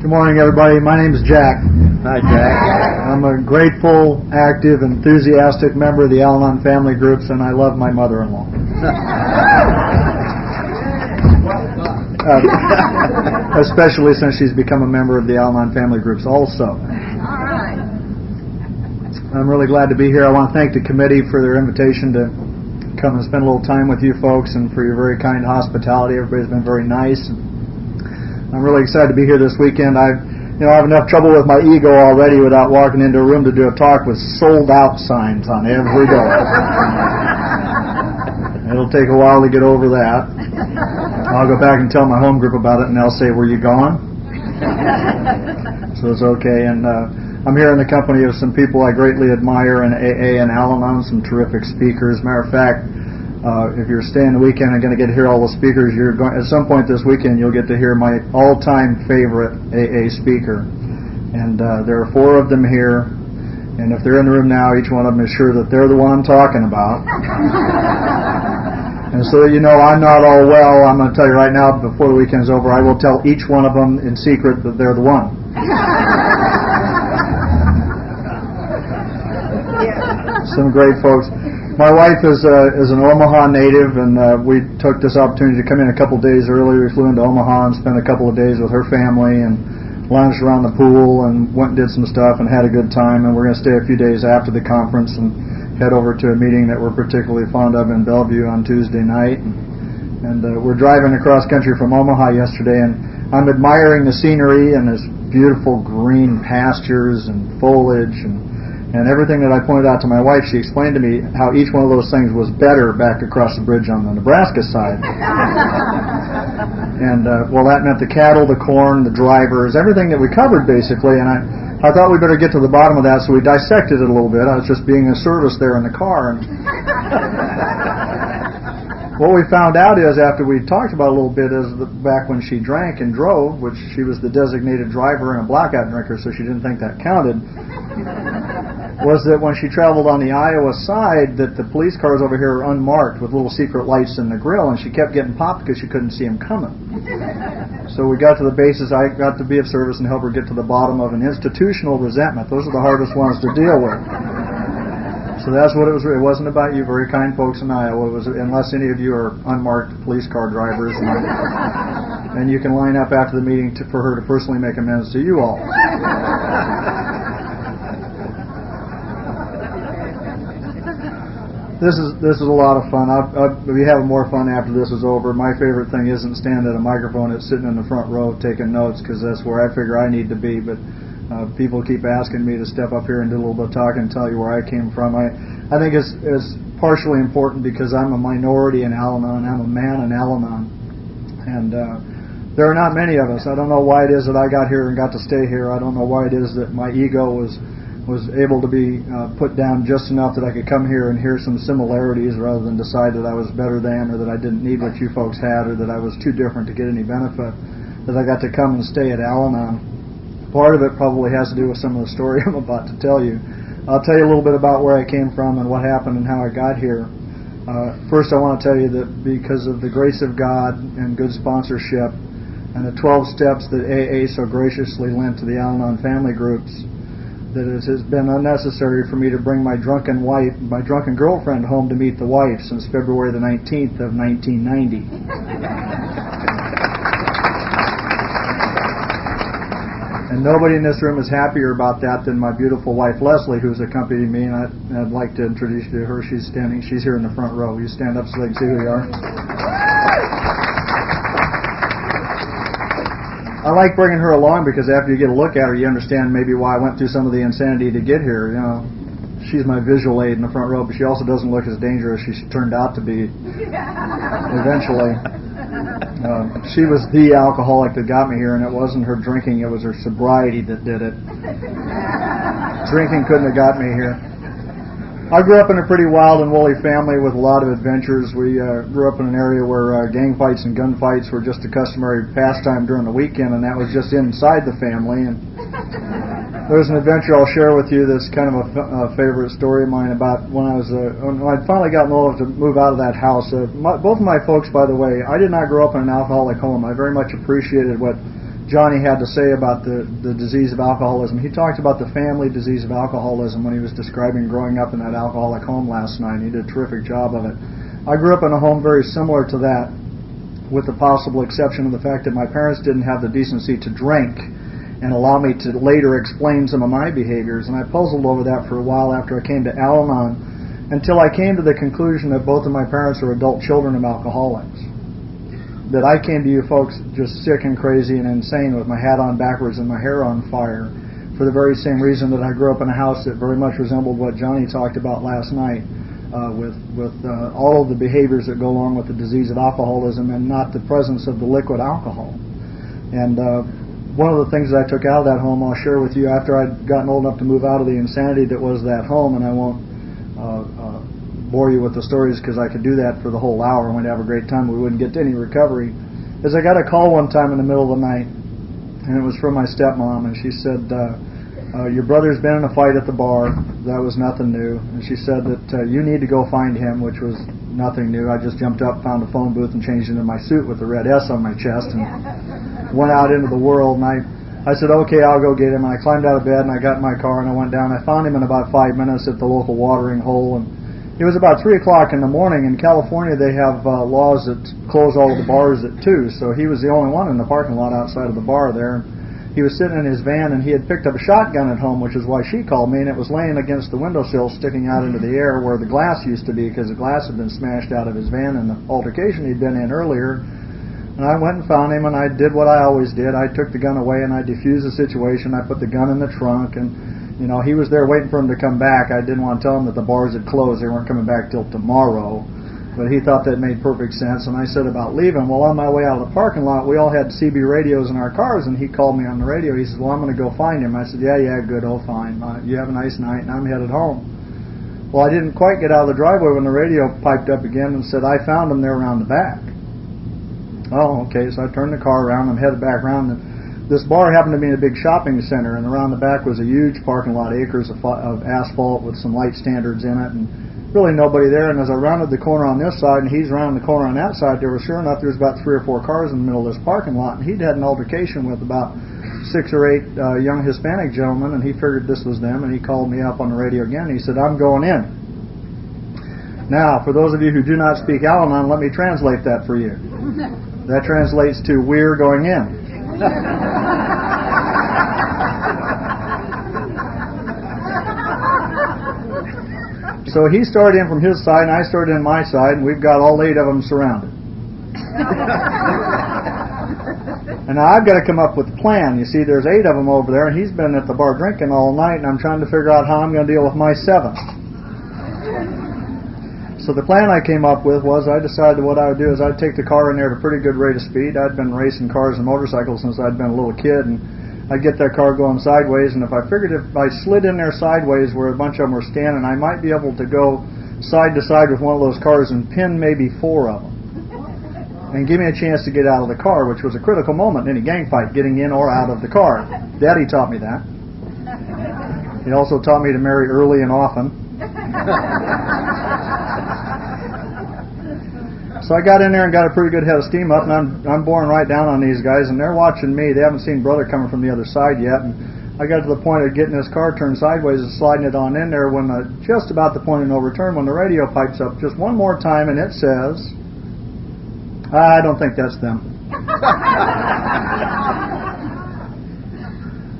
Good morning, everybody. My name is Jack. Hi, Jack. I'm a grateful, active, enthusiastic member of the Al-Anon family groups, and I love my mother-in-law. Especially since she's become a member of the Al-Anon family groups also. I'm really glad to be here. I want to thank the committee for their invitation to come and spend a little time with you folks and for your very kind hospitality. Everybody's been very nice. I'm really excited to be here this weekend. I have enough trouble with my ego already without walking into a room to do a talk with sold out signs on every door. It'll take a while to get over that. I'll go back and tell my home group about it, and they'll say, "Were you gone?" So it's okay. And I'm here in the company of some people I greatly admire in AA and Al-Anon, some terrific speakers. Matter of fact, if you're staying the weekend and going to get to hear all the speakers, at some point this weekend you'll get to hear my all-time favorite AA speaker. And there are 4 of them here. And if they're in the room now, each one of them is sure that they're the one I'm talking about. And so that you know I'm not all well, I'm going to tell you right now, before the weekend's over, I will tell each one of them in secret that they're the one. Some great folks. My wife is an Omaha native, and we took this opportunity to come in a couple days early. We flew into Omaha and spent a couple of days with her family and lounged around the pool and went and did some stuff and had a good time. And we're going to stay a few days after the conference and head over to a meeting that we're particularly fond of in Bellevue on Tuesday night. And we're driving across country from Omaha yesterday, and I'm admiring the scenery and this beautiful green pastures and foliage and everything that I pointed out to my wife. She explained to me how each one of those things was better back across the bridge on the Nebraska side. And that meant the cattle, the corn, the drivers, everything that we covered basically. And I thought we better get to the bottom of that, so we dissected it a little bit. I was just being a service there in the car. And what we found out is, after we talked about it a little bit, is back when she drank and drove, which she was the designated driver and a blackout drinker, so she didn't think that counted, was that when she traveled on the Iowa side, that the police cars over here are unmarked with little secret lights in the grill, and she kept getting popped because she couldn't see them coming. So we got to the basis. I got to be of service and help her get to the bottom of an institutional resentment. Those are the hardest ones to deal with. So that's what it was. It wasn't about you, very kind folks in Iowa. It was, unless any of you are unmarked police car drivers, and you can line up after the meeting for her to personally make amends to you all. This is a lot of fun. I'll be having more fun after this is over. My favorite thing isn't standing at a microphone; it's sitting in the front row taking notes, because that's where I figure I need to be. But people keep asking me to step up here and do a little bit of talking and tell you where I came from. I think it's partially important because I'm a minority in Al-Anon. I'm a man in Al-Anon, and there are not many of us. I don't know why it is that I got here and got to stay here. I don't know why it is that my ego was able to be put down just enough that I could come here and hear some similarities rather than decide that I was better than, or that I didn't need what you folks had, or that I was too different to get any benefit, that I got to come and stay at Al-Anon. Part of it probably has to do with some of the story I'm about to tell you. I'll tell you a little bit about where I came from and what happened and how I got here. First, I want to tell you that because of the grace of God and good sponsorship and the 12 steps that AA so graciously lent to the Al-Anon family groups, that it has been unnecessary for me to bring my drunken girlfriend home to meet the wife since February the 19th of 1990. And nobody in this room is happier about that than my beautiful wife Leslie, who's accompanied me, and I'd like to introduce you to her. She's here in the front row. You stand up so they can see who you are. I like bringing her along because after you get a look at her, you understand maybe why I went through some of the insanity to get here. You know, she's my visual aid in the front row, but she also doesn't look as dangerous as she turned out to be eventually. She was the alcoholic that got me here, and it wasn't her drinking, it was her sobriety that did it. Drinking couldn't have got me here. I grew up in a pretty wild and woolly family with a lot of adventures. We grew up in an area where gang fights and gunfights were just a customary pastime during the weekend, and that was just inside the family. And there's an adventure I'll share with you that's kind of a favorite story of mine about when I'd finally gotten old enough to move out of that house. Both of my folks, by the way, I did not grow up in an alcoholic home. I very much appreciated what Johnny had to say about the disease of alcoholism. He talked about the family disease of alcoholism when he was describing growing up in that alcoholic home last night. He did a terrific job of it. I grew up in a home very similar to that, with the possible exception of the fact that my parents didn't have the decency to drink and allow me to later explain some of my behaviors. And I puzzled over that for a while after I came to Al-Anon, until I came to the conclusion that both of my parents are adult children of alcoholics. That I came to you folks just sick and crazy and insane with my hat on backwards and my hair on fire, for the very same reason that I grew up in a house that very much resembled what Johnny talked about last night, with all of the behaviors that go along with the disease of alcoholism and not the presence of the liquid alcohol. And one of the things that I took out of that home I'll share with you after I'd gotten old enough to move out of the insanity that was that home, and I won't bore you with the stories because I could do that for the whole hour and we'd have a great time. We wouldn't get to any recovery. Is I got a call one time in the middle of the night, and it was from my stepmom, and she said, your brother's been in a fight at the bar. That was nothing new. And she said that you need to go find him, which was nothing new. I just jumped up, found a phone booth, and changed into my suit with the red S on my chest and went out into the world. And I said, okay, I'll go get him. And I climbed out of bed, and I got in my car, and I went down. I found him in about 5 minutes at the local watering hole. And it was about 3 o'clock in the morning. In California, they have laws that close all of the bars at 2. So he was the only one in the parking lot outside of the bar there. He was sitting in his van, and he had picked up a shotgun at home, which is why she called me, and it was laying against the windowsill, sticking out into the air where the glass used to be, because the glass had been smashed out of his van in the altercation he'd been in earlier. And I went and found him, and I did what I always did. I took the gun away, and I defused the situation. I put the gun in the trunk, and, you know, he was there waiting for him to come back. I didn't want to tell him that the bars had closed. They weren't coming back till tomorrow. But he thought that made perfect sense, and I said about leaving. Well, on my way out of the parking lot, we all had CB radios in our cars, and he called me on the radio. He said, well, I'm going to go find him. I said, yeah, good, oh, fine. You have a nice night, and I'm headed home. Well, I didn't quite get out of the driveway when the radio piped up again and said, I found him there around the back. Oh, okay, so I turned the car around. I'm headed back around. And this bar happened to be in a big shopping center, and around the back was a huge parking lot, acres of asphalt with some light standards in it, and really nobody there. And as I rounded the corner on this side and he's rounding the corner on that side, there was sure enough there was about 3 or 4 cars in the middle of this parking lot, and he'd had an altercation with about 6 or 8 young Hispanic gentlemen, and he figured this was them, and he called me up on the radio again. He said, I'm going in. Now, for those of you who do not speak Al-Anon, let me translate that for you. That translates to, we're going in. So he started in from his side, and I started in my side, and we've got all 8 of them surrounded. And now I've got to come up with a plan. You see, there's 8 of them over there, and he's been at the bar drinking all night, and I'm trying to figure out how I'm going to deal with my 7th. So the plan I came up with was I decided what I would do is I'd take the car in there at a pretty good rate of speed. I'd been racing cars and motorcycles since I'd been a little kid, and I'd get that car going sideways, and if I figured if I slid in there sideways where a bunch of them were standing, I might be able to go side to side with one of those cars and pin maybe 4 of them. And give me a chance to get out of the car, which was a critical moment in any gang fight, getting in or out of the car. Daddy taught me that. He also taught me to marry early and often. So I got in there and got a pretty good head of steam up, and I'm boring right down on these guys, and they're watching me. They haven't seen Brother coming from the other side yet, and I got to the point of getting this car turned sideways and sliding it on in there when just about the point of no return, when the radio pipes up just one more time, and it says, I don't think that's them.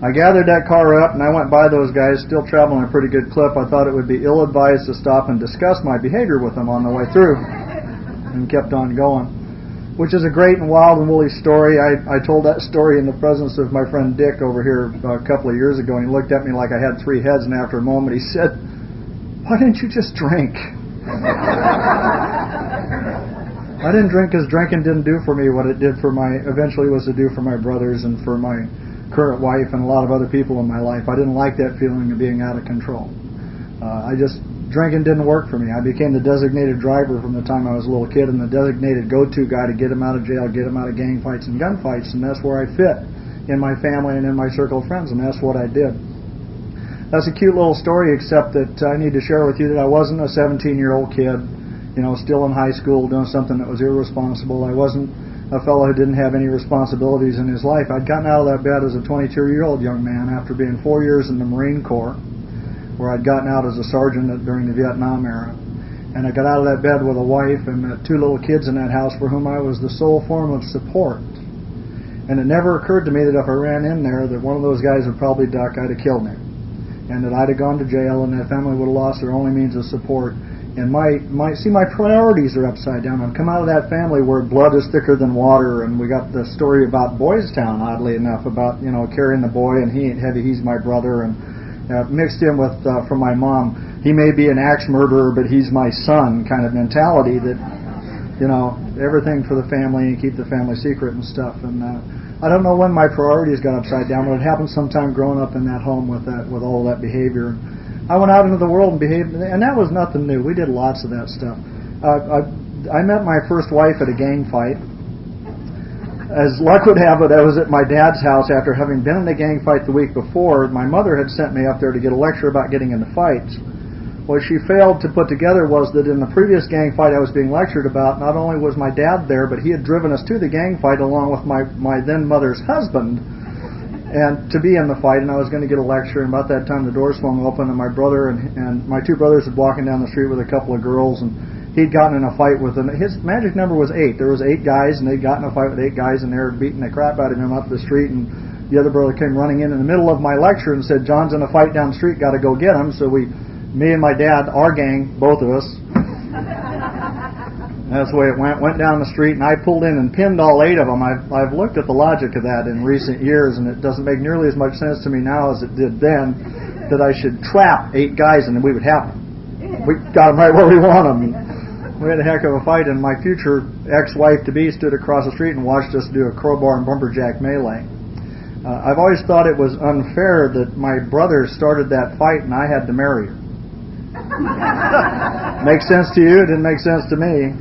I gathered that car up, and I went by those guys, still traveling a pretty good clip. I thought it would be ill-advised to stop and discuss my behavior with them on the way through, and kept on going, which is a great and wild and woolly story. I told that story in the presence of my friend Dick over here a couple of years ago, and he looked at me like I had 3 heads, and after a moment he said, why didn't you just drink? I didn't drink because drinking didn't do for me what it did for eventually was to do for my brothers and for my current wife and a lot of other people in my life. I didn't like that feeling of being out of control. Drinking didn't work for me. I became the designated driver from the time I was a little kid, and the designated go-to guy to get him out of jail, get him out of gang fights and gunfights, and that's where I fit in my family and in my circle of friends, and that's what I did. That's a cute little story, except that I need to share with you that I wasn't a 17-year-old kid, still in high school doing something that was irresponsible. I wasn't a fellow who didn't have any responsibilities in his life. I'd gotten out of that bed as a 22-year-old young man after being 4 years in the Marine Corps, where I'd gotten out as a sergeant during the Vietnam era. And I got out of that bed with a wife and 2 little kids in that house for whom I was the sole form of support. And it never occurred to me that if I ran in there that one of those guys would probably duck, I'd have killed him. And that I'd have gone to jail and that family would have lost their only means of support. And my priorities are upside down. I've come out of that family where blood is thicker than water, and we got the story about Boys Town, oddly enough, about, carrying the boy, and he ain't heavy, he's my brother, and mixed in with, from my mom, he may be an axe murderer, but he's my son kind of mentality that, everything for the family and keep the family secret and stuff. And I don't know when my priorities got upside down, but it happened sometime growing up in that home with all that behavior. I went out into the world and behaved, and that was nothing new. We did lots of that stuff. I met my first wife at a gang fight. As luck would have it, I was at my dad's house after having been in a gang fight the week before. My mother had sent me up there to get a lecture about getting into fights. What she failed to put together was that in the previous gang fight I was being lectured about, not only was my dad there, but he had driven us to the gang fight along with my then mother's husband, and to be in the fight, and I was going to get a lecture, and about that time the doors swung open, and my brother and my 2 brothers were walking down the street with a couple of girls, and he'd gotten in a fight with them. His magic number was 8. There was 8 guys, and they'd gotten in a fight with 8 guys, and they were beating the crap out of him up the street, and the other brother came running in the middle of my lecture and said, "John's in a fight down the street, got to go get him." So me and my dad, our gang, both of us, that's the way it went down the street, and I pulled in and pinned all 8 of them. I've looked at the logic of that in recent years, and it doesn't make nearly as much sense to me now as it did then, that I should trap 8 guys and then we would have them. We got them right where we want them. We had a heck of a fight, and my future ex-wife-to-be stood across the street and watched us do a crowbar and bumperjack melee. I've always thought it was unfair that my brother started that fight and I had to marry her. Makes sense to you? It didn't make sense to me.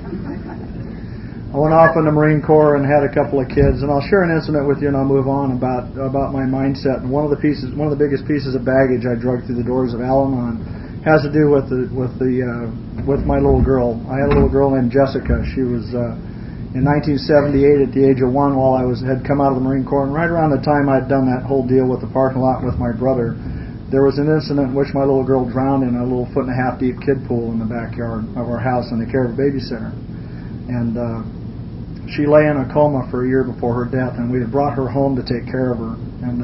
I went off in the Marine Corps and had a couple of kids, and I'll share an incident with you and I'll move on about my mindset. And one of the biggest pieces of baggage I drug through the doors of Al-Anon has to do with my little girl. I had a little girl named Jessica. She was in 1978 at the age of 1 while I had come out of the Marine Corps, and right around the time I'd done that whole deal with the parking lot with my brother, there was an incident in which my little girl drowned in a little 1.5 foot deep kid pool in the backyard of our house in the care of a babysitter. And she lay in a coma for a year before her death, and we had brought her home to take care of her. And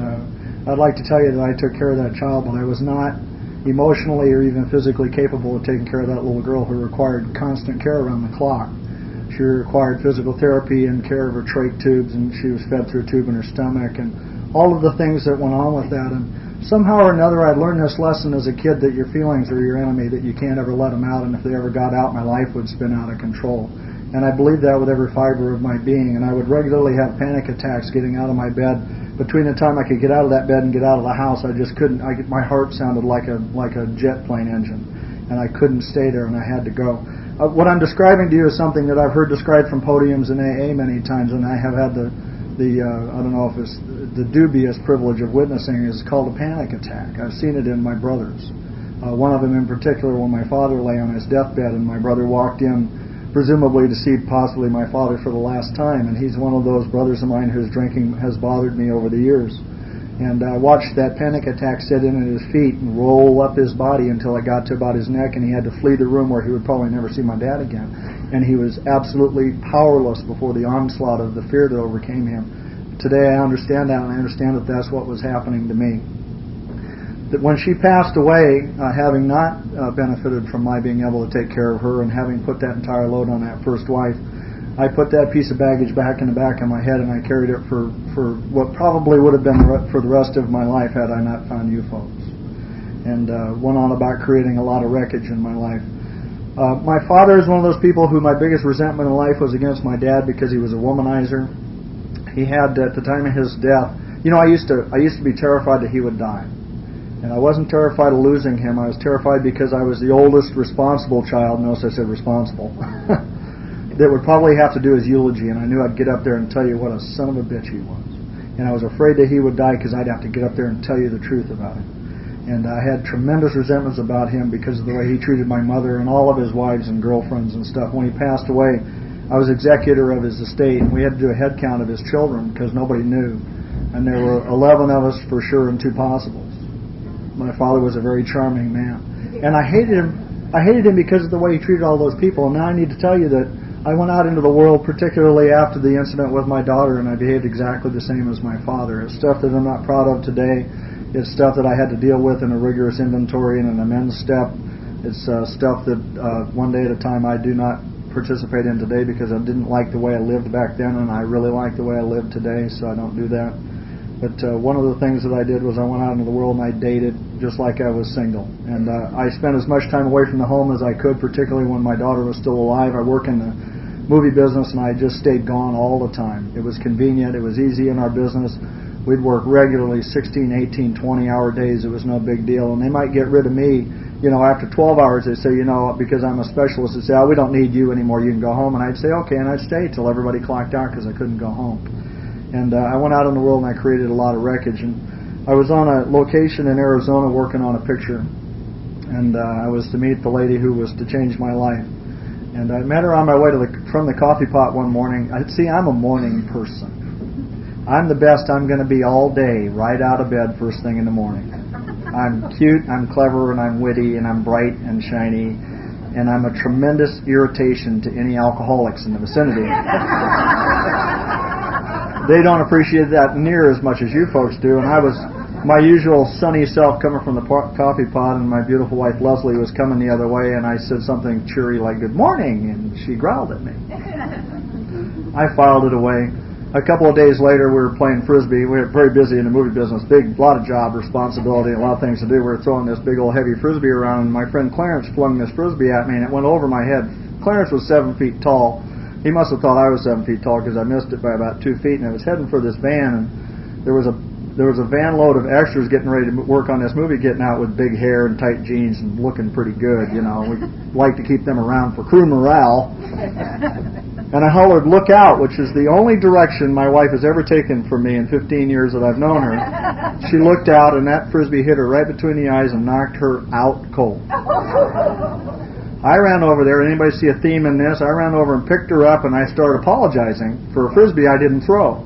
I'd like to tell you that I took care of that child, but I was not emotionally or even physically capable of taking care of that little girl who required constant care around the clock. She required physical therapy and care of her trach tubes, and she was fed through a tube in her stomach, and all of the things that went on with that. And somehow or another I'd learned this lesson as a kid, that your feelings are your enemy, that you can't ever let them out, and if they ever got out, my life would spin out of control. And I believed that with every fiber of my being, and I would regularly have panic attacks getting out of my bed. Between the time I could get out of that bed and get out of the house, I just couldn't. My heart sounded like a jet plane engine, and I couldn't stay there, and I had to go. What I'm describing to you is something that I've heard described from podiums in AA many times, and I have had the I don't know if it's the dubious privilege of witnessing. Is called a panic attack. I've seen it in my brothers. One of them in particular, when my father lay on his deathbed, and my brother walked in, presumably to see possibly my father for the last time, and he's one of those brothers of mine whose drinking has bothered me over the years. And I watched that panic attack set in at his feet and roll up his body until it got to about his neck, and he had to flee the room where he would probably never see my dad again. And he was absolutely powerless before the onslaught of the fear that overcame him. Today I understand that, and I understand that that's what was happening to me. That when she passed away, having not benefited from my being able to take care of her and having put that entire load on that first wife, I put that piece of baggage back in the back of my head, and I carried it for what probably would have been for the rest of my life had I not found you folks. And went on about creating a lot of wreckage in my life. My father is one of those people who my biggest resentment in life was against my dad because he was a womanizer. He had, at the time of his death, I used to be terrified that he would die. And I wasn't terrified of losing him. I was terrified because I was the oldest responsible child. Notice I said responsible. That would probably have to do his eulogy, and I knew I'd get up there and tell you what a son of a bitch he was. And I was afraid that he would die because I'd have to get up there and tell you the truth about him. And I had tremendous resentments about him because of the way he treated my mother and all of his wives and girlfriends and stuff. When he passed away, I was executor of his estate, and we had to do a head count of his children because nobody knew. And there were 11 of us for sure and 2 possibles. My father was a very charming man. And I hated him. I hated him because of the way he treated all those people. And now I need to tell you that I went out into the world, particularly after the incident with my daughter, and I behaved exactly the same as my father. It's stuff that I'm not proud of today. It's stuff that I had to deal with in a rigorous inventory and an amends step. It's stuff that one day at a time I do not participate in today because I didn't like the way I lived back then, and I really like the way I live today, so I don't do that. But one of the things that I did was I went out into the world and I dated just like I was single. And I spent as much time away from the home as I could, particularly when my daughter was still alive. I work in the movie business, and I just stayed gone all the time. It was convenient. It was easy in our business. We'd work regularly 16, 18, 20-hour days. It was no big deal. And they might get rid of me, after 12 hours. They'd say, because I'm a specialist, they'd say, we don't need you anymore. You can go home. And I'd say, okay, and I'd stay till everybody clocked out because I couldn't go home. And I went out in the world and I created a lot of wreckage. And I was on a location in Arizona working on a picture. And I was to meet the lady who was to change my life. And I met her on my way from the coffee pot one morning. I'm a morning person. I'm the best I'm going to be all day, right out of bed first thing in the morning. I'm cute, I'm clever, and I'm witty, and I'm bright and shiny, and I'm a tremendous irritation to any alcoholics in the vicinity. They don't appreciate that near as much as you folks do, and I was my usual sunny self coming from the coffee pot, and my beautiful wife Leslie was coming the other way, and I said something cheery like, "Good morning," and she growled at me. I filed it away. A couple of days later, we were playing Frisbee. We were very busy in the movie business, lot of job responsibility, a lot of things to do. We were throwing this big old heavy Frisbee around, and my friend Clarence flung this Frisbee at me, and it went over my head. Clarence was 7 feet tall. He must have thought I was 7 feet tall because I missed it by about 2 feet, and I was heading for this van, and there was a van load of extras getting ready to work on this movie, getting out with big hair and tight jeans and looking pretty good. We like to keep them around for crew morale. And I hollered, "Look out," which is the only direction my wife has ever taken from me in 15 years that I've known her. She looked out, and that Frisbee hit her right between the eyes and knocked her out cold. I ran over there. Anybody see a theme in this? I ran over and picked her up, and I started apologizing for a Frisbee I didn't throw.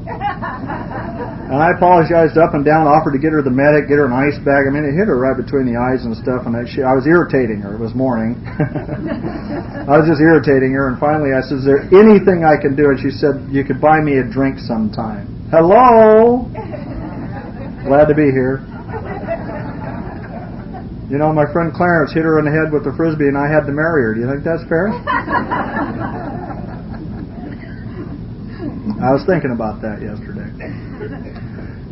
And I apologized up and down, offered to get her the medic, get her an ice bag. I mean, it hit her right between the eyes and stuff, and I was irritating her. It was morning. I was just irritating her, and finally I said, "Is there anything I can do?" And she said, "You could buy me a drink sometime." Hello? Glad to be here. My friend Clarence hit her in the head with the Frisbee, and I had to marry her. Do you think that's fair? I was thinking about that yesterday.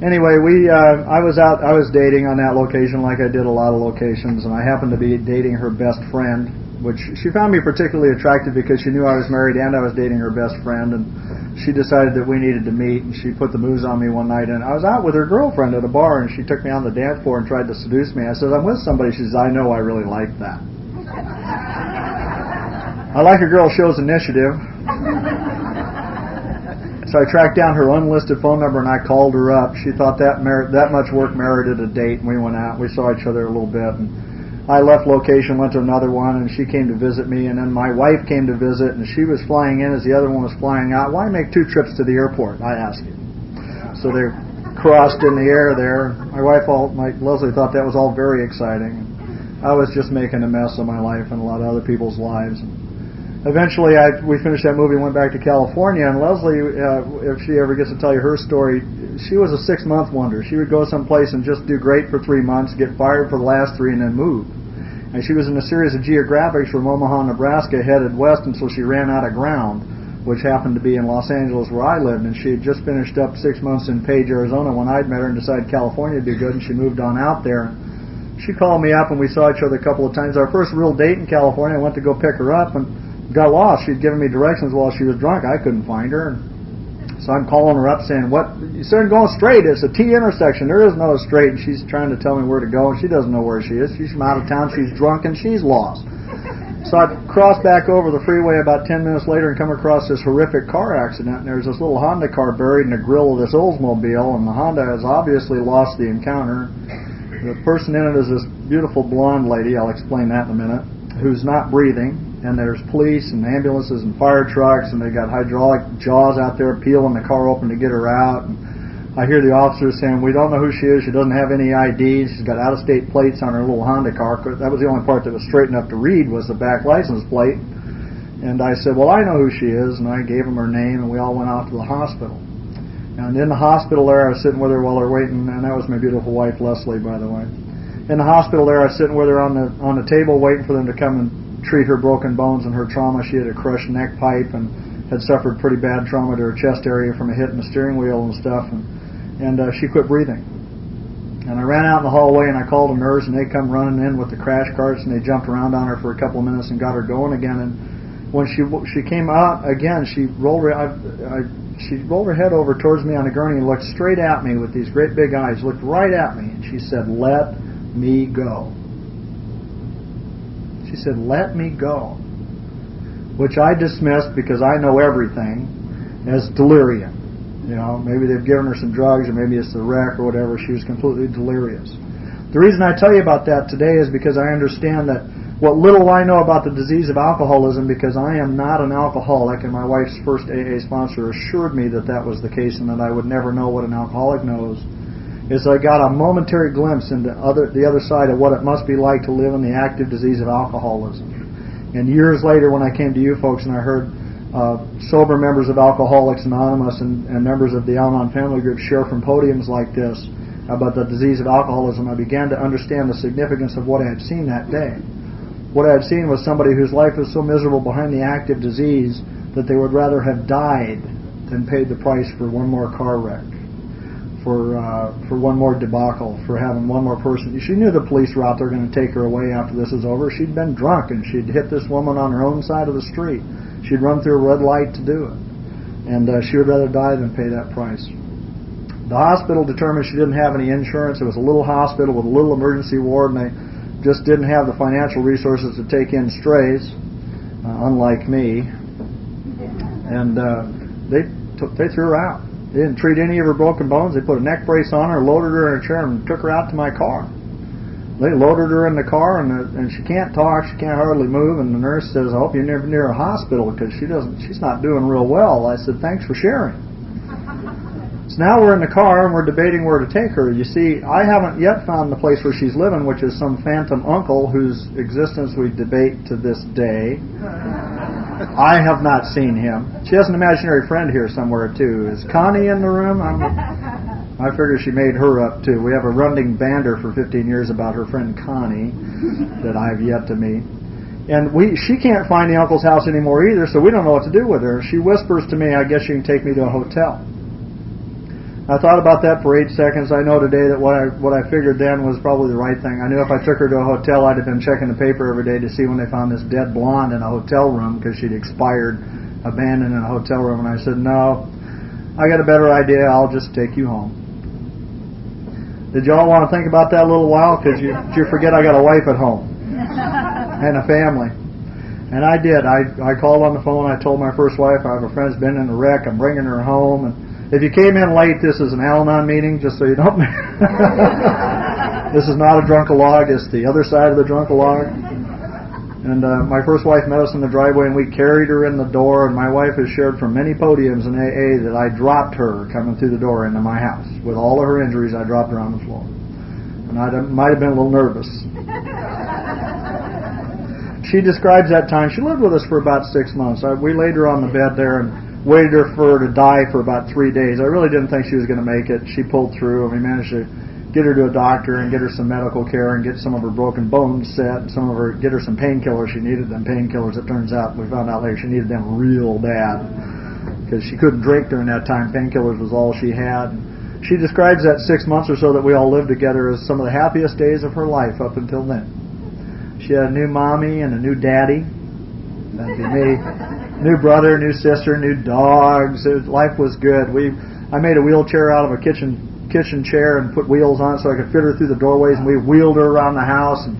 Anyway, I was dating on that location like I did a lot of locations, and I happened to be dating her best friend, which she found me particularly attractive because she knew I was married and I was dating her best friend, and she decided that we needed to meet, and she put the moves on me one night, and I was out with her girlfriend at a bar, and she took me on the dance floor and tried to seduce me. I said, "I'm with somebody." She says, "I know, I really like that." I like a girl who shows initiative. So I tracked down her unlisted phone number and I called her up. She thought that much work merited a date, and we went out. We saw each other a little bit, and I left location, went to another one, and she came to visit me, and then my wife came to visit, and she was flying in as the other one was flying out. Why make 2 trips to the airport? I asked you. So they crossed in the air there. My wife, Leslie, thought that was all very exciting. I was just making a mess of my life and a lot of other people's lives. Eventually, we finished that movie and went back to California, and Leslie, if she ever gets to tell you her story, she was a 6-month wonder. She would go someplace and just do great for 3 months, get fired for the last 3, and then move. And she was in a series of geographics from Omaha, Nebraska, headed west until she ran out of ground, which happened to be in Los Angeles where I lived, and she had just finished up 6 months in Page, Arizona when I'd met her and decided California would be good, and she moved on out there. She called me up, and we saw each other a couple of times. Our first real date in California, I went to go pick her up, and got lost. She'd given me directions while she was drunk. I couldn't find her. So I'm calling her up saying, "What? You said going straight. It's a T intersection. There is no straight." And she's trying to tell me where to go, and she doesn't know where she is. She's from out of town. She's drunk, and she's lost. So I crossed back over the freeway about 10 minutes later and come across this horrific car accident. And there's this little Honda car buried in the grill of this Oldsmobile, and the Honda has obviously lost the encounter. The person in it is this beautiful blonde lady, I'll explain that in a minute, who's not breathing. and there's police and ambulances and fire trucks, and they got hydraulic jaws out there peeling the car open to get her out. And I hear the officers saying, "We don't know who she is. She doesn't have any ID. She's got out-of-state plates on her little Honda car." That was the only part that was straight enough to read was the back license plate. And I said, "Well, I know who she is," and I gave them her name, and we all went off to the hospital. And in the hospital there, I was sitting with her while they're waiting, and that was my beautiful wife, Leslie, by the way. In the hospital there, I was sitting with her on the table waiting for them to come and treat her broken bones and her trauma. She had a crushed neck pipe and had suffered pretty bad trauma to her chest area from a hit in the steering wheel and stuff, and she quit breathing. And I ran out in the hallway and I called a nurse, and they come running in with the crash carts, and they jumped around on her for a couple of minutes and got her going again. And when she came out again, she rolled her head over towards me on the gurney and looked straight at me with these great big eyes, looked right at me, and she said, "Let me go." She said, "Let me go," which I dismissed because I know everything as delirium. You know, maybe they've given her some drugs, or maybe it's the wreck or whatever. She was completely delirious. The reason I tell you about that today is because I understand that what little I know about the disease of alcoholism, because I am not an alcoholic, and my wife's first AA sponsor assured me that that was the case and that I would never know what an alcoholic knows, is I got a momentary glimpse into the other side of what it must be like to live in the active disease of alcoholism. And years later, when I came to you folks and I heard sober members of Alcoholics Anonymous and members of the Al-Anon family group share from podiums like this about the disease of alcoholism, I began to understand the significance of what I had seen that day. What I had seen was somebody whose life was so miserable behind the active disease that they would rather have died than paid the price for one more car wreck, for one more debacle, for having one more person. She knew the police were out there going to take her away after this was over. She'd been drunk, and she'd hit this woman on her own side of the street. She'd run through a red light to do it. And she would rather die than pay that price. The hospital determined she didn't have any insurance. It was a little hospital with a little emergency ward, and they just didn't have the financial resources to take in strays, unlike me. And they threw her out. They didn't treat any of her broken bones. They put a neck brace on her, loaded her in a chair, and took her out to my car. They loaded her in the car, and she can't talk, she can't hardly move, and the nurse says, "I hope you're never near a hospital because she's not doing real well." I said, "Thanks for sharing." So now we're in the car and we're debating where to take her. You see, I haven't yet found the place where she's living, which is some phantom uncle whose existence we debate to this day. I have not seen him. She has an imaginary friend here somewhere too. Is Connie in the room? I figure she made her up too. We have a running banter for 15 years about her friend Connie that I've yet to meet. And she can't find the uncle's house anymore either, so we don't know what to do with her. She whispers to me, "I guess you can take me to a hotel." I thought about that for 8 seconds. I know today that what I figured then was probably the right thing. I knew if I took her to a hotel, I'd have been checking the paper every day to see when they found this dead blonde in a hotel room because she'd expired, abandoned in a hotel room. And I said, "No, I got a better idea. I'll just take you home." Did y'all want to think about that a little while? Because you forget I got a wife at home and a family. And I did. I called on the phone. I told my first wife, "I have a friend's been in a wreck. I'm bringing her home." And if you came in late, this is an Al-Anon meeting, just so you don't. This is not a drunkalog. It's the other side of the drunkalog. And my first wife met us in the driveway, and we carried her in the door. And my wife has shared from many podiums in AA that I dropped her coming through the door into my house. With all of her injuries, I dropped her on the floor. And I might have been a little nervous. She describes that time. She lived with us for about 6 months. We laid her on the bed there and waited for her to die for about 3 days. I really didn't think she was going to make it. She pulled through, and we managed to get her to a doctor and get her some medical care and get some of her broken bones set, and get her some painkillers. She needed them painkillers. It turns out, we found out later, she needed them real bad because she couldn't drink during that time. Painkillers was all she had. She describes that 6 months or so that we all lived together as some of the happiest days of her life up until then. She had a new mommy and a new daddy. That'd be me. New brother, new sister, new dogs. Life was good. I made a wheelchair out of a kitchen chair and put wheels on it so I could fit her through the doorways, and we wheeled her around the house, and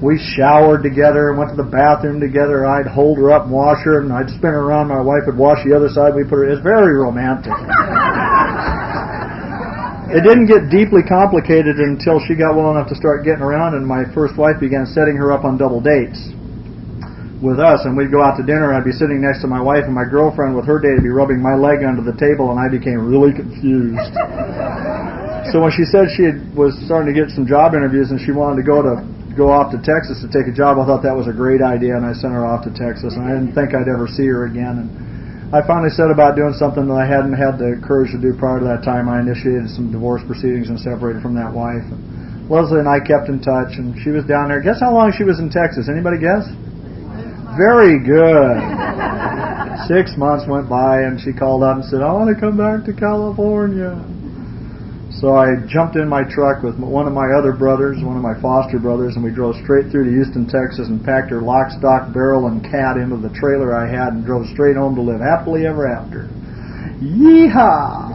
we showered together and went to the bathroom together. I'd hold her up and wash her, and I'd spin her around. My wife would wash the other side. We put her. It's very romantic. It didn't get deeply complicated until she got well enough to start getting around, and my first wife began setting her up on double dates. with us, and we'd go out to dinner, and I'd be sitting next to my wife, and my girlfriend with her day to be rubbing my leg under the table, and I became really confused. So when she said was starting to get some job interviews and she wanted to go off to Texas to take a job, I thought that was a great idea, and I sent her off to Texas, and I didn't think I'd ever see her again. And I finally set about doing something that I hadn't had the courage to do prior to that time. I initiated some divorce proceedings and separated from that wife. And Leslie and I kept in touch, and she was down there. Guess how long she was in Texas? Anybody guess? Very good. 6 months went by, and she called up and said, I want to come back to California. So I jumped in my truck with one of my other brothers, one of my foster brothers, and we drove straight through to Houston, Texas, and packed her lock, stock, barrel, and cat into the trailer I had and drove straight home to live happily ever after. Yeehaw!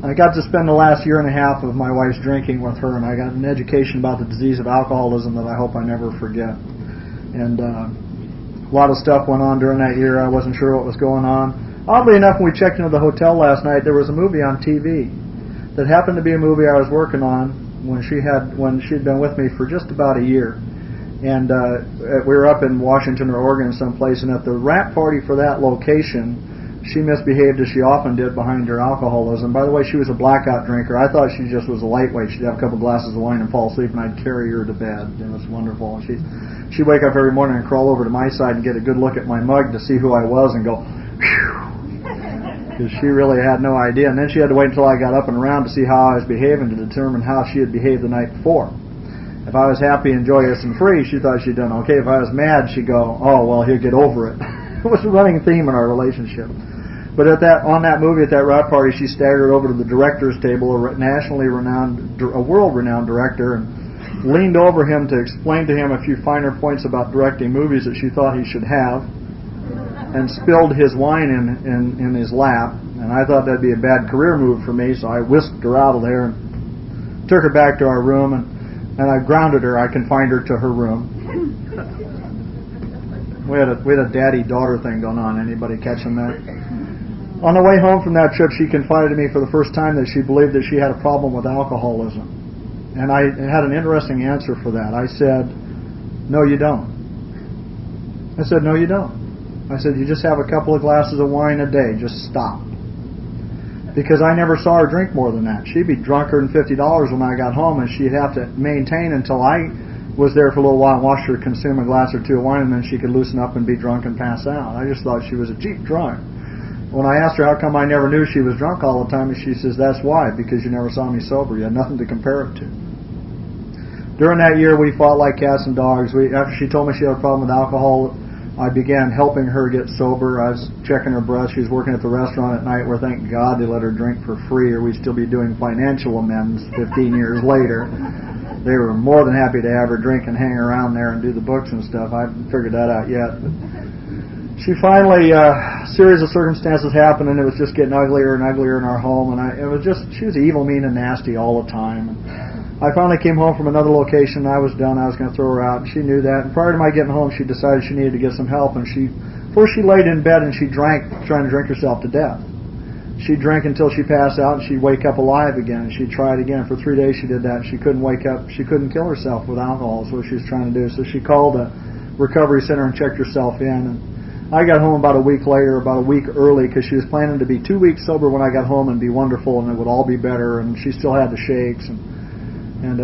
I got to spend the last year and a half of my wife's drinking with her, and I got an education about the disease of alcoholism that I hope I never forget. And a lot of stuff went on during that year. I wasn't sure what was going on. Oddly enough, when we checked into the hotel last night, there was a movie on TV that happened to be a movie I was working on when she'd been with me for just about a year. And we were up in Washington or Oregon someplace, and at the wrap party for that location, she misbehaved as she often did behind her alcoholism. By the way, she was a blackout drinker. I thought she just was a lightweight. She'd have a couple glasses of wine and fall asleep, and I'd carry her to bed. It was wonderful. She'd wake up every morning and crawl over to my side and get a good look at my mug to see who I was and go, phew, because she really had no idea. And then she had to wait until I got up and around to see how I was behaving to determine how she had behaved the night before. If I was happy and joyous and free, she thought she'd done okay. If I was mad, she'd go, oh, well, he'll get over it. It was a running theme in our relationship. But on that movie, at that wrap party, she staggered over to the director's table, a world-renowned director, and leaned over him to explain to him a few finer points about directing movies that she thought he should have, and spilled his wine in his lap. And I thought that'd be a bad career move for me, so I whisked her out of there and took her back to our room, and I grounded her. I confined her to her room. We had a daddy-daughter thing going on. Anybody catching that? On the way home from that trip, she confided to me for the first time that she believed that she had a problem with alcoholism. And I had an interesting answer for that. I said, no, you don't. I said, no, you don't. I said, you just have a couple of glasses of wine a day. Just stop. Because I never saw her drink more than that. She'd be drunker than $50 when I got home, and she'd have to maintain until I was there for a little while and watched her consume a glass or two of wine, and then she could loosen up and be drunk and pass out. I just thought she was a cheap drunk. When I asked her how come I never knew she was drunk all the time, she says, that's why, because you never saw me sober. You had nothing to compare it to. During that year, we fought like cats and dogs. After she told me she had a problem with alcohol, I began helping her get sober. I was checking her breath. She was working at the restaurant at night where, thank God, they let her drink for free, or we'd still be doing financial amends 15 years later. They were more than happy to have her drink and hang around there and do the books and stuff. I haven't figured that out yet. But she finally, a series of circumstances happened, and it was just getting uglier and uglier in our home. And she was evil, mean, and nasty all the time. I finally came home from another location. I was done. I was going to throw her out, and she knew that. And prior to my getting home, she decided she needed to get some help. And first she laid in bed and she drank, trying to drink herself to death. She'd drink until she passed out, and she'd wake up alive again. And she'd try it again. For 3 days she did that. She couldn't wake up. She couldn't kill herself with alcohol. Is what she was trying to do. So she called a recovery center and checked herself in. And I got home about a week later, about a week early, because she was planning to be 2 weeks sober when I got home and be wonderful, and it would all be better. And she still had the shakes. And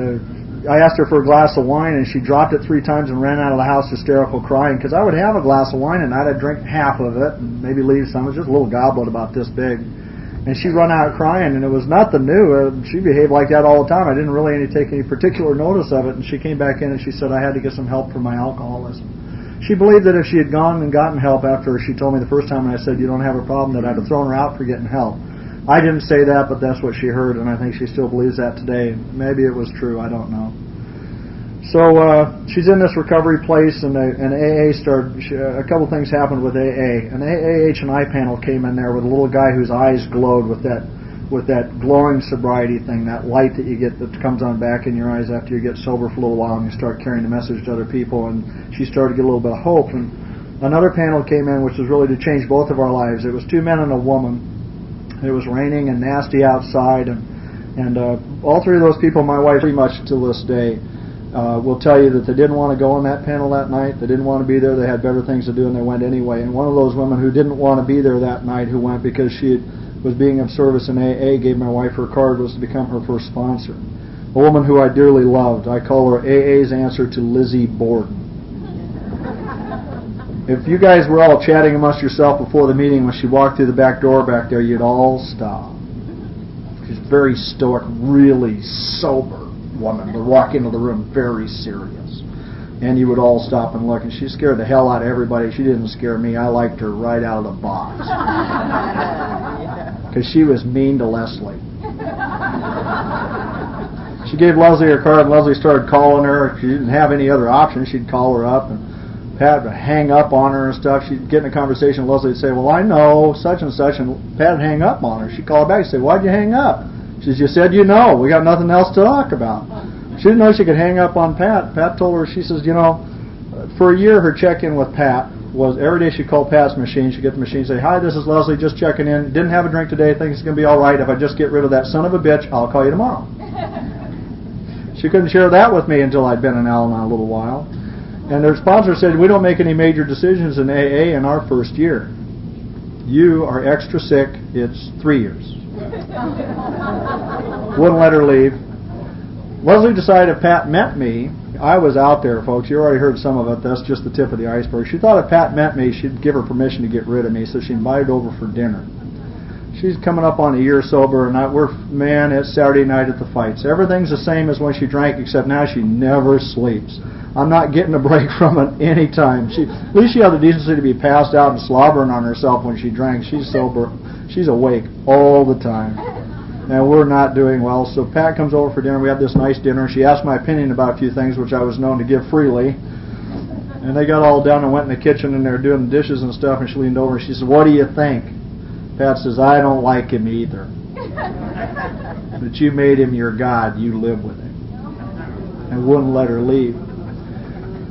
I asked her for a glass of wine, and she dropped it 3 times and ran out of the house hysterical crying, because I would have a glass of wine and I'd drink half of it and maybe leave some. It was just a little goblet about this big. And she'd run out crying, and it was nothing new. She behaved like that all the time. I didn't really take any particular notice of it. And she came back in and she said, I had to get some help for my alcoholism. She believed that if she had gone and gotten help after she told me the first time, and I said, you don't have a problem, that I'd have thrown her out for getting help. I didn't say that, but that's what she heard, and I think she still believes that today. Maybe it was true, I don't know. So she's in this recovery place, and AA started. A couple things happened with AA. An AA H&I panel came in there with a little guy whose eyes glowed with that glowing sobriety thing, that light that you get that comes on back in your eyes after you get sober for a little while and you start carrying the message to other people. And she started to get a little bit of hope. And another panel came in, which was really to change both of our lives. It was 2 men and a woman. It was raining and nasty outside, and all 3 of those people, my wife pretty much to this day, will tell you that they didn't want to go on that panel that night. They didn't want to be there. They had better things to do, and they went anyway. And one of those women who didn't want to be there that night, who went because she was being of service in AA, gave my wife her card, was to become her first sponsor. A woman who I dearly loved. I call her AA's answer to Lizzie Borden. If you guys were all chatting amongst yourself before the meeting, when she walked through the back door back there, you'd all stop. She's very stoic, really sober woman would walk into the room very serious, and you would all stop and look, and she scared the hell out of everybody. She didn't scare me. I liked her right out of the box because she was mean to Leslie. She gave Leslie her card, and Leslie started calling her. She didn't have any other option. She'd call her up, and Pat would hang up on her and stuff. She'd get in a conversation, and Leslie would say, well, I know such and such, and Pat would hang up on her. She'd call her back and say, why'd you hang up? She said, you said you know. We got nothing else to talk about. She didn't know she could hang up on Pat. Pat told her, she says, for a year her check-in with Pat was every day she'd call Pat's machine. She'd get the machine and say, hi, this is Leslie, just checking in. Didn't have a drink today. Think it's going to be all right. If I just get rid of that son of a bitch, I'll call you tomorrow. She couldn't share that with me until I'd been in Al-Anon a little while. And their sponsor said, we don't make any major decisions in AA in our first year. You are extra sick. It's 3 years. Wouldn't let her leave. Leslie decided if Pat met me, I was out there, folks. You already heard some of it. That's just the tip of the iceberg. She thought if Pat met me, she'd give her permission to get rid of me, so she invited over for dinner. She's coming up on a year sober, and it's Saturday night at the fights. Everything's the same as when she drank, except now she never sleeps. I'm not getting a break from it any time. At least she had the decency to be passed out and slobbering on herself when she drank. She's sober. She's awake all the time. And we're not doing well. So Pat comes over for dinner. We have this nice dinner. She asked my opinion about a few things, which I was known to give freely. And they got all done and went in the kitchen, and they're doing the dishes and stuff. And she leaned over and she said, what do you think? Pat says, I don't like him either. But you made him your God. You live with him. And wouldn't let her leave.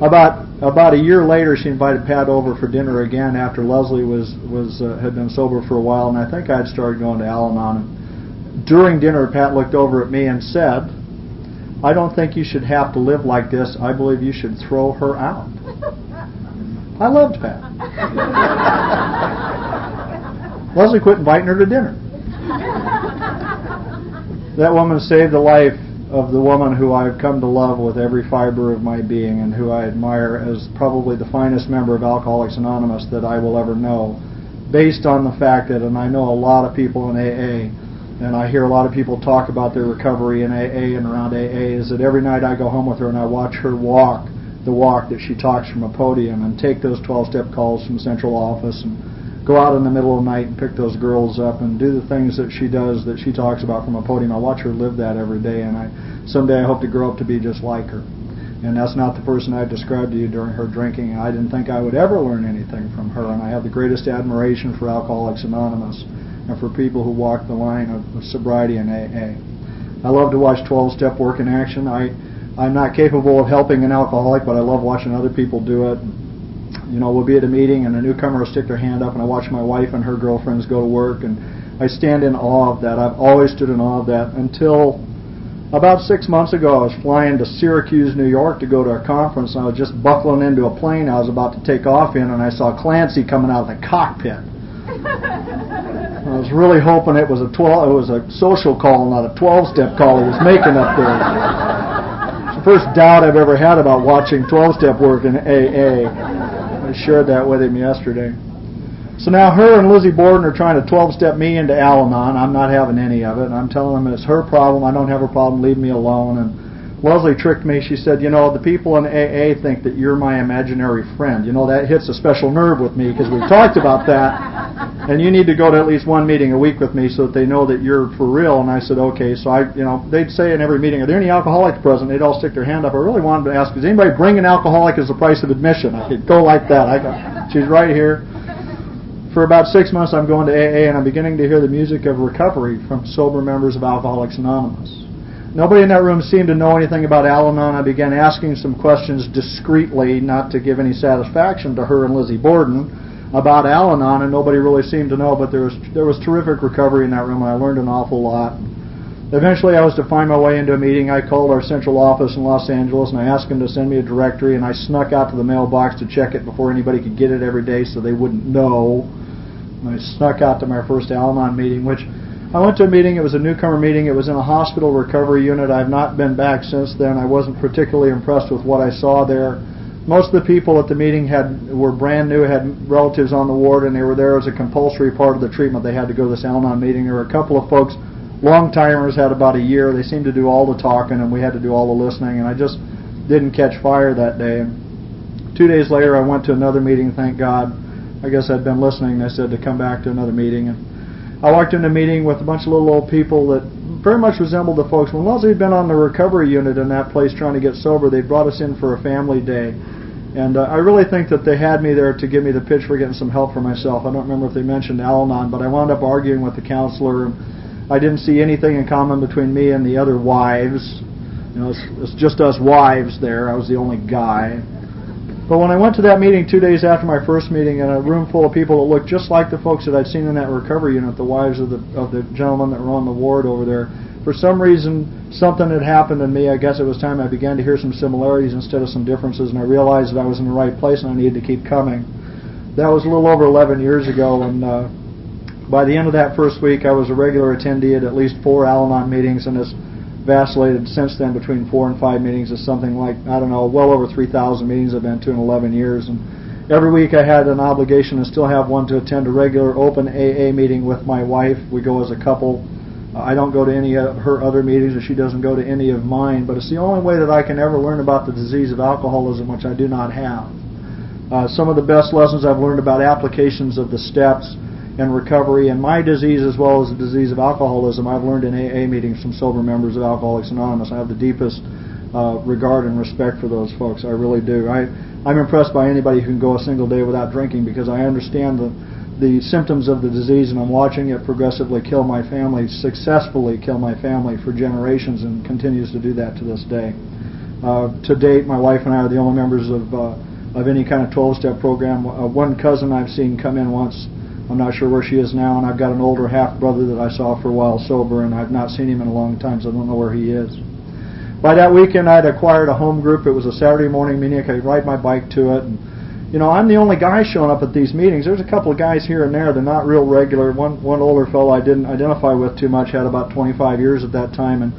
About a year later, she invited Pat over for dinner again after Leslie had been sober for a while, and I think I'd started going to Al-Anon. During dinner, Pat looked over at me and said, I don't think you should have to live like this. I believe you should throw her out. I loved Pat. Leslie quit inviting her to dinner. That woman saved the life of the woman who I've come to love with every fiber of my being, and who I admire as probably the finest member of Alcoholics Anonymous that I will ever know, based on the fact that, and I know a lot of people in AA, and I hear a lot of people talk about their recovery in AA and around AA, is that every night I go home with her and I watch her walk the walk that she talks from a podium, and take those 12-step calls from central office, and go out in the middle of the night and pick those girls up and do the things that she does that she talks about from a podium. I watch her live that every day, and someday I hope to grow up to be just like her. And that's not the person I described to you during her drinking. I didn't think I would ever learn anything from her, and I have the greatest admiration for Alcoholics Anonymous and for people who walk the line of sobriety in AA. I love to watch 12-step work in action. I'm not capable of helping an alcoholic, but I love watching other people do it. We'll be at a meeting and a newcomer will stick their hand up, and I watch my wife and her girlfriends go to work, and I stand in awe of that. I've always stood in awe of that until about 6 months ago. I was flying to Syracuse, New York to go to a conference, and I was just buckling into a plane I was about to take off in, and I saw Clancy coming out of the cockpit. I was really hoping it was a social call, not a 12-step call he was making up there. It's the first doubt I've ever had about watching 12-step work in AA. I shared that with him yesterday. So now her and Lizzie Borden are trying to 12-step me into Al-Anon. I'm not having any of it. I'm telling them it's her problem. I don't have a problem. Leave me alone. And Leslie tricked me. She said, the people in AA think that you're my imaginary friend. That hits a special nerve with me because we've talked about that. And you need to go to at least one meeting a week with me so that they know that you're for real. And I said, okay. So they'd say in every meeting, are there any alcoholics present? They'd all stick their hand up. I really wanted to ask, does anybody bring an alcoholic as the price of admission? I could go like that. She's right here. For about 6 months, I'm going to AA, and I'm beginning to hear the music of recovery from sober members of Alcoholics Anonymous. Nobody in that room seemed to know anything about Al-Anon. I began asking some questions discreetly, not to give any satisfaction to her and Lizzie Borden, about Al-Anon, and nobody really seemed to know, but there was terrific recovery in that room, and I learned an awful lot. Eventually, I was to find my way into a meeting. I called our central office in Los Angeles, and I asked them to send me a directory, and I snuck out to the mailbox to check it before anybody could get it every day so they wouldn't know. And I snuck out to my first Al-Anon meeting, which I went to a meeting. It was a newcomer meeting. It was in a hospital recovery unit. I've not been back since then. I wasn't particularly impressed with what I saw there. Most of the people at the meeting were brand new, had relatives on the ward, and they were there as a compulsory part of the treatment. They had to go to this Al-Anon meeting. There were a couple of folks, long-timers, had about a year. They seemed to do all the talking, and we had to do all the listening, and I just didn't catch fire that day. And 2 days later, I went to another meeting, thank God. I guess I'd been listening. They said to come back to another meeting. And I walked into a meeting with a bunch of little old people that very much resembled the folks. When Leslie had been on the recovery unit in that place trying to get sober, they brought us in for a family day. And I really think that they had me there to give me the pitch for getting some help for myself. I don't remember if they mentioned Al-Anon, but I wound up arguing with the counselor. I didn't see anything in common between me and the other wives. You know, it's just us wives there. I was the only guy. But when I went to that meeting 2 days after my first meeting, in a room full of people that looked just like the folks that I'd seen in that recovery unit, the wives of the gentlemen that were on the ward over there, for some reason, something had happened in me. I guess it was time I began to hear some similarities instead of some differences, and I realized that I was in the right place and I needed to keep coming. That was a little over 11 years ago, and by the end of that first week, I was a regular attendee at least 4 Al-Anon meetings, and has vacillated since then between 4 and 5 meetings. Is something like, I don't know, well over 3,000 meetings I've been to in 11 years. And every week I had an obligation, and still have one, to attend a regular open AA meeting with my wife. We go as a couple. I don't go to any of her other meetings, or she doesn't go to any of mine, but it's the only way that I can ever learn about the disease of alcoholism, which I do not have. Some of the best lessons I've learned about applications of the steps and recovery and my disease, as well as the disease of alcoholism, I've learned in AA meetings from sober members of Alcoholics Anonymous. I have the deepest regard and respect for those folks. I really do. I'm impressed by anybody who can go a single day without drinking, because I understand the symptoms of the disease, and I'm watching it progressively kill my family, successfully kill my family for generations, and continues to do that to this day. To date, my wife and I are the only members of any kind of 12-step program. One cousin I've seen come in once. I'm not sure where she is now, and I've got an older half-brother that I saw for a while sober, and I've not seen him in a long time, so I don't know where he is. By that weekend, I'd acquired a home group. It was a Saturday morning meeting. I could ride my bike to it. And, you know, I'm the only guy showing up at these meetings. There's a couple of guys here and there. They're not real regular. One older fellow I didn't identify with too much, had about 25 years at that time, and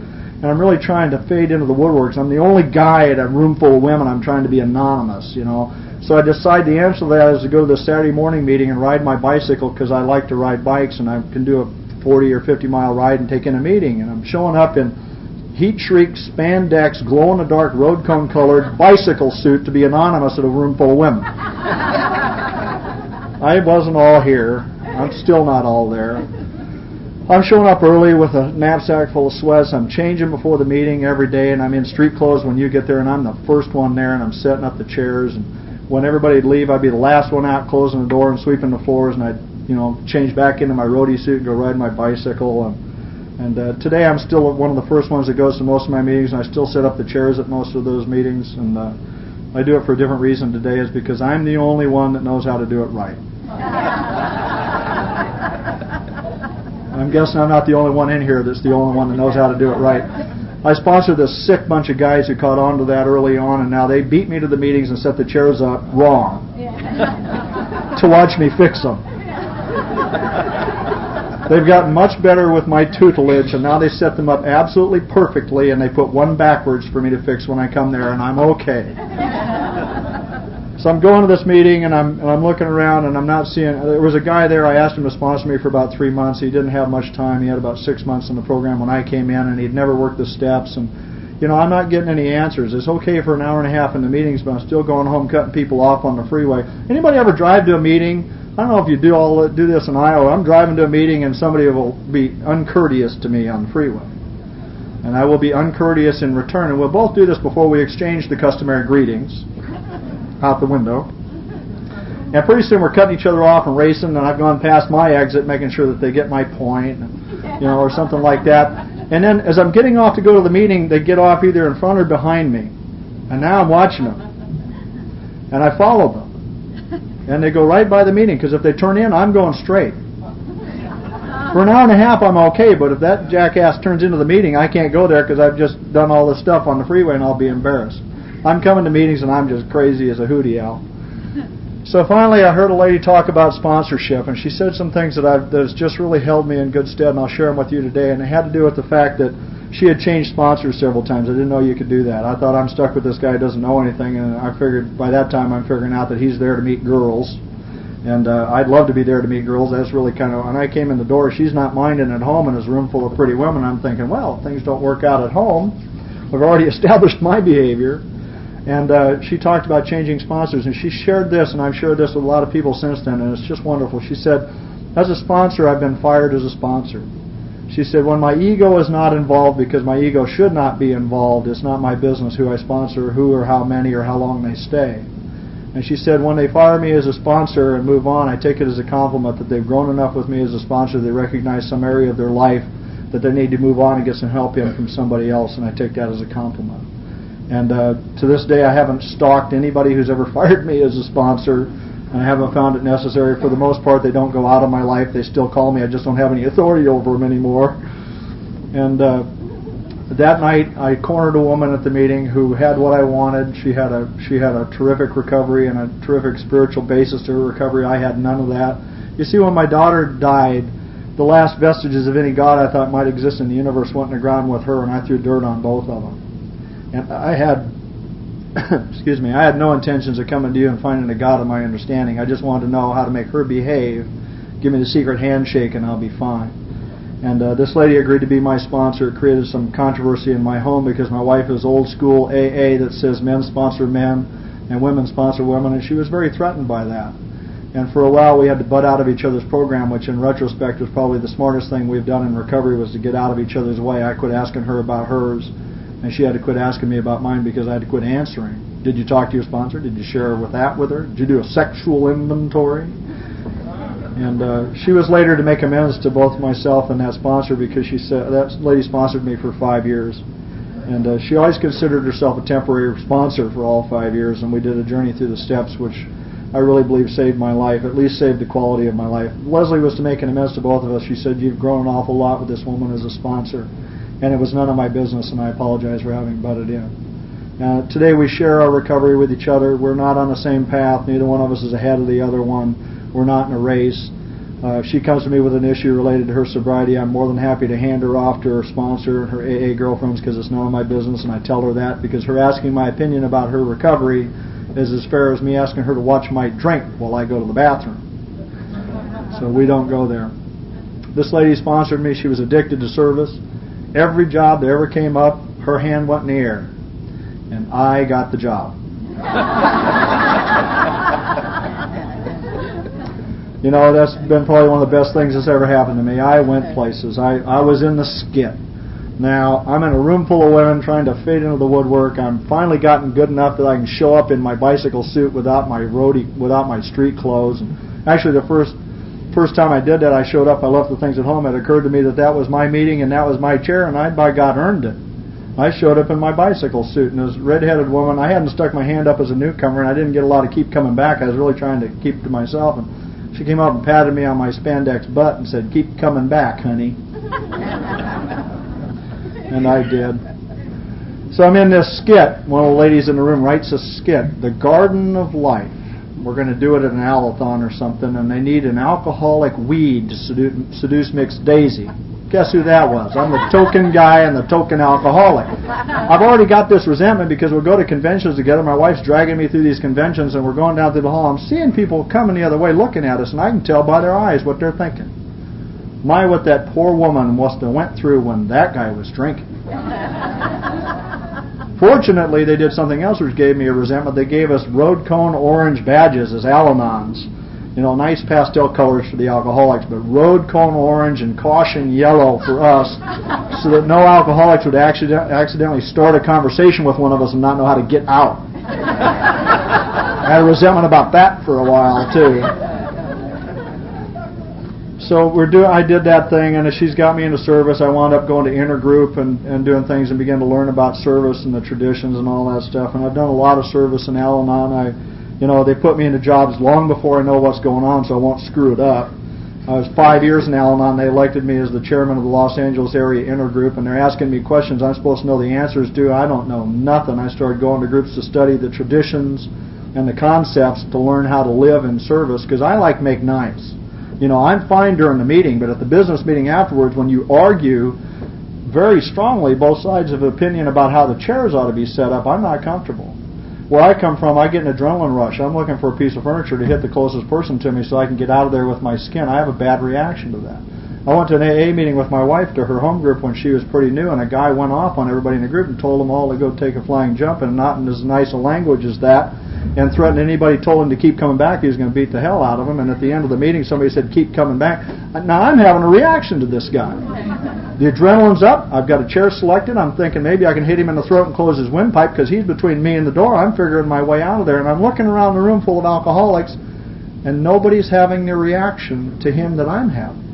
I'm really trying to fade into the woodworks. I'm the only guy at a room full of women. I'm trying to be anonymous, you know. So I decided the answer to that is to go to the Saturday morning meeting and ride my bicycle, because I like to ride bikes, and I can do a 40 or 50 mile ride and take in a meeting. And I'm showing up in heat shriek, spandex, glow-in-the-dark, road cone-colored bicycle suit to be anonymous at a room full of women. I wasn't all here. I'm still not all there. I'm showing up early with a knapsack full of sweats. I'm changing before the meeting every day, and I'm in street clothes when you get there, and I'm the first one there, and I'm setting up the chairs. And when everybody'd leave, I'd be the last one out, closing the door and sweeping the floors, and I'd, you know, change back into my roadie suit and go ride my bicycle. And today I'm still one of the first ones that goes to most of my meetings, and I still set up the chairs at most of those meetings. And I do it for a different reason today, is because I'm the only one that knows how to do it right. I'm guessing I'm not the only one in here that's the only one that knows how to do it right. I sponsored this sick bunch of guys who caught on to that early on, and now they beat me to the meetings and set the chairs up wrong to watch me fix them. They've gotten much better with my tutelage, and now they set them up absolutely perfectly, and they put one backwards for me to fix when I come there, and I'm okay. So I'm going to this meeting, and I'm looking around, and I'm not seeing. There was a guy there. I asked him to sponsor me for about 3 months. He didn't have much time. He had about 6 months in the program when I came in, and he'd never worked the steps. And you know, I'm not getting any answers. It's okay for an hour and a half in the meetings, but I'm still going home cutting people off on the freeway. Anybody ever drive to a meeting? I don't know if you do this in Iowa. I'm driving to a meeting, and somebody will be uncourteous to me on the freeway, and I will be uncourteous in return. And we'll both do this before we exchange the customary greetings out the window. And pretty soon we're cutting each other off and racing, and I've gone past my exit, making sure that they get my point, you know, or something like that. And then as I'm getting off to go to the meeting, they get off either in front or behind me. And now I'm watching them. And I follow them. And they go right by the meeting, because if they turn in, I'm going straight. For an hour and a half, I'm okay, but if that jackass turns into the meeting, I can't go there because I've just done all this stuff on the freeway and I'll be embarrassed. I'm coming to meetings and I'm just crazy as a hootie owl. So finally, I heard a lady talk about sponsorship, and she said some things that has just really held me in good stead, and I'll share them with you today. And it had to do with the fact that she had changed sponsors several times. I didn't know you could do that. I thought, I'm stuck with this guy who doesn't know anything, and I figured by that time I'm figuring out that he's there to meet girls. And I'd love to be there to meet girls. That's really kind of, when I came in the door, she's not minding at home in his room full of pretty women. I'm thinking, well, if things don't work out at home, I've already established my behavior. And she talked about changing sponsors, and she shared this, and I've shared this with a lot of people since then, and it's just wonderful. She said, as a sponsor, I've been fired as a sponsor. She said, when my ego is not involved, because my ego should not be involved, it's not my business who I sponsor, who or how many or how long they stay. And she said, when they fire me as a sponsor and move on, I take it as a compliment that they've grown enough with me as a sponsor, they recognize some area of their life that they need to move on and get some help in from somebody else, and I take that as a compliment. And to this day, I haven't stalked anybody who's ever fired me as a sponsor, and I haven't found it necessary. For the most part, they don't go out of my life. They still call me. I just don't have any authority over them anymore. And that night, I cornered a woman at the meeting who had what I wanted. She had a terrific recovery and a terrific spiritual basis to her recovery. I had none of that. You see, when my daughter died, the last vestiges of any God I thought might exist in the universe went in the ground with her, and I threw dirt on both of them. And I had, I had no intentions of coming to you and finding a God of my understanding. I just wanted to know how to make her behave. Give me the secret handshake and I'll be fine. And this lady agreed to be my sponsor. It created some controversy in my home because my wife is old school AA that says men sponsor men and women sponsor women, and she was very threatened by that. And for a while we had to butt out of each other's program, which in retrospect was probably the smartest thing we've done in recovery, was to get out of each other's way. I quit asking her about hers, and she had to quit asking me about mine because I had to quit answering. Did you talk to your sponsor? Did you share with her? Did you do a sexual inventory? And she was later to make amends to both myself and that sponsor, because she said that lady sponsored me for 5 years. And she always considered herself a temporary sponsor for all 5 years, and we did a journey through the steps, which I really believe saved my life, at least saved the quality of my life. Leslie was to make an amends to both of us. She said, you've grown an awful lot with this woman as a sponsor. And it was none of my business, and I apologize for having butted in. Today we share our recovery with each other. We're not on the same path. Neither one of us is ahead of the other one. We're not in a race. If she comes to me with an issue related to her sobriety, I'm more than happy to hand her off to her sponsor and her AA girlfriends, because it's none of my business, and I tell her that because her asking my opinion about her recovery is as fair as me asking her to watch my drink while I go to the bathroom. So we don't go there. This lady sponsored me. She was addicted to service. Every job that ever came up, her hand went in the air, and I got the job. You know, that's been probably one of the best things that's ever happened to me. I went places. I was in the skit. Now, I'm in a room full of women trying to fade into the woodwork. I'm finally gotten good enough that I can show up in my bicycle suit without my street clothes. And actually, the first time I did that, I showed up, I left the things at home. It occurred to me that was my meeting and that was my chair, and I, by God, earned it. I showed up in my bicycle suit, and this red-headed woman, I hadn't stuck my hand up as a newcomer, and I didn't get a lot of keep coming back. I was really trying to keep to myself, and she came up and patted me on my spandex butt and said, keep coming back, honey. And I did. So I'm in this skit. One of the ladies in the room writes a skit, The Garden of Life. We're going to do it at an Alathon or something, and they need an alcoholic weed to seduce Mixed Daisy. Guess who that was? I'm the token guy and the token alcoholic. I've already got this resentment because we'll go to conventions together. My wife's dragging me through these conventions, and we're going down through the hall. I'm seeing people coming the other way looking at us, and I can tell by their eyes what they're thinking. My, what that poor woman must have went through when that guy was drinking. Fortunately, they did something else which gave me a resentment. They gave us road cone orange badges as Al-Anons. You know, nice pastel colors for the alcoholics, but road cone orange and caution yellow for us, so that no alcoholics would accidentally start a conversation with one of us and not know how to get out. I had a resentment about that for a while, too. So I did that thing, and as she's got me into service, I wound up going to intergroup and doing things and began to learn about service and the traditions and all that stuff. And I've done a lot of service in Al-Anon. They put me into jobs long before I know what's going on, so I won't screw it up. I was 5 years in Al-Anon. They elected me as the chairman of the Los Angeles area intergroup, and they're asking me questions I'm supposed to know the answers to. I don't know nothing. I started going to groups to study the traditions and the concepts to learn how to live in service, because I like make nice. You know, I'm fine during the meeting, but at the business meeting afterwards, when you argue very strongly both sides of opinion about how the chairs ought to be set up, I'm not comfortable. Where I come from, I get an adrenaline rush. I'm looking for a piece of furniture to hit the closest person to me so I can get out of there with my skin. I have a bad reaction to that. I went to an AA meeting with my wife to her home group when she was pretty new, and a guy went off on everybody in the group and told them all to go take a flying jump, and not in as nice a language as that, and threatened anybody told him to keep coming back, he was going to beat the hell out of him. And at the end of the meeting, somebody said, keep coming back. Now I'm having a reaction to this guy. The adrenaline's up. I've got a chair selected. I'm thinking maybe I can hit him in the throat and close his windpipe because he's between me and the door. I'm figuring my way out of there. And I'm looking around the room full of alcoholics, and nobody's having the reaction to him that I'm having.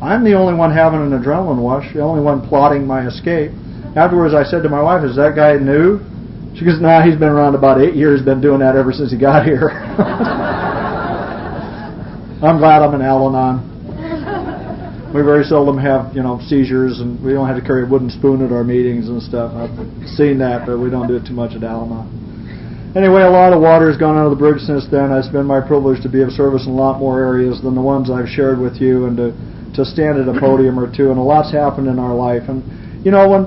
I'm the only one having an adrenaline rush, the only one plotting my escape. Afterwards, I said to my wife, is that guy new? She goes, nah, he's been around about 8 years, been doing that ever since he got here. I'm glad I'm in Al-Anon. We very seldom have, seizures, and we don't have to carry a wooden spoon at our meetings and stuff. I've seen that, but we don't do it too much at Al-Anon. Anyway, a lot of water has gone under the bridge since then. It's been my privilege to be of service in a lot more areas than the ones I've shared with you, and to stand at a podium or two, and a lot's happened in our life. And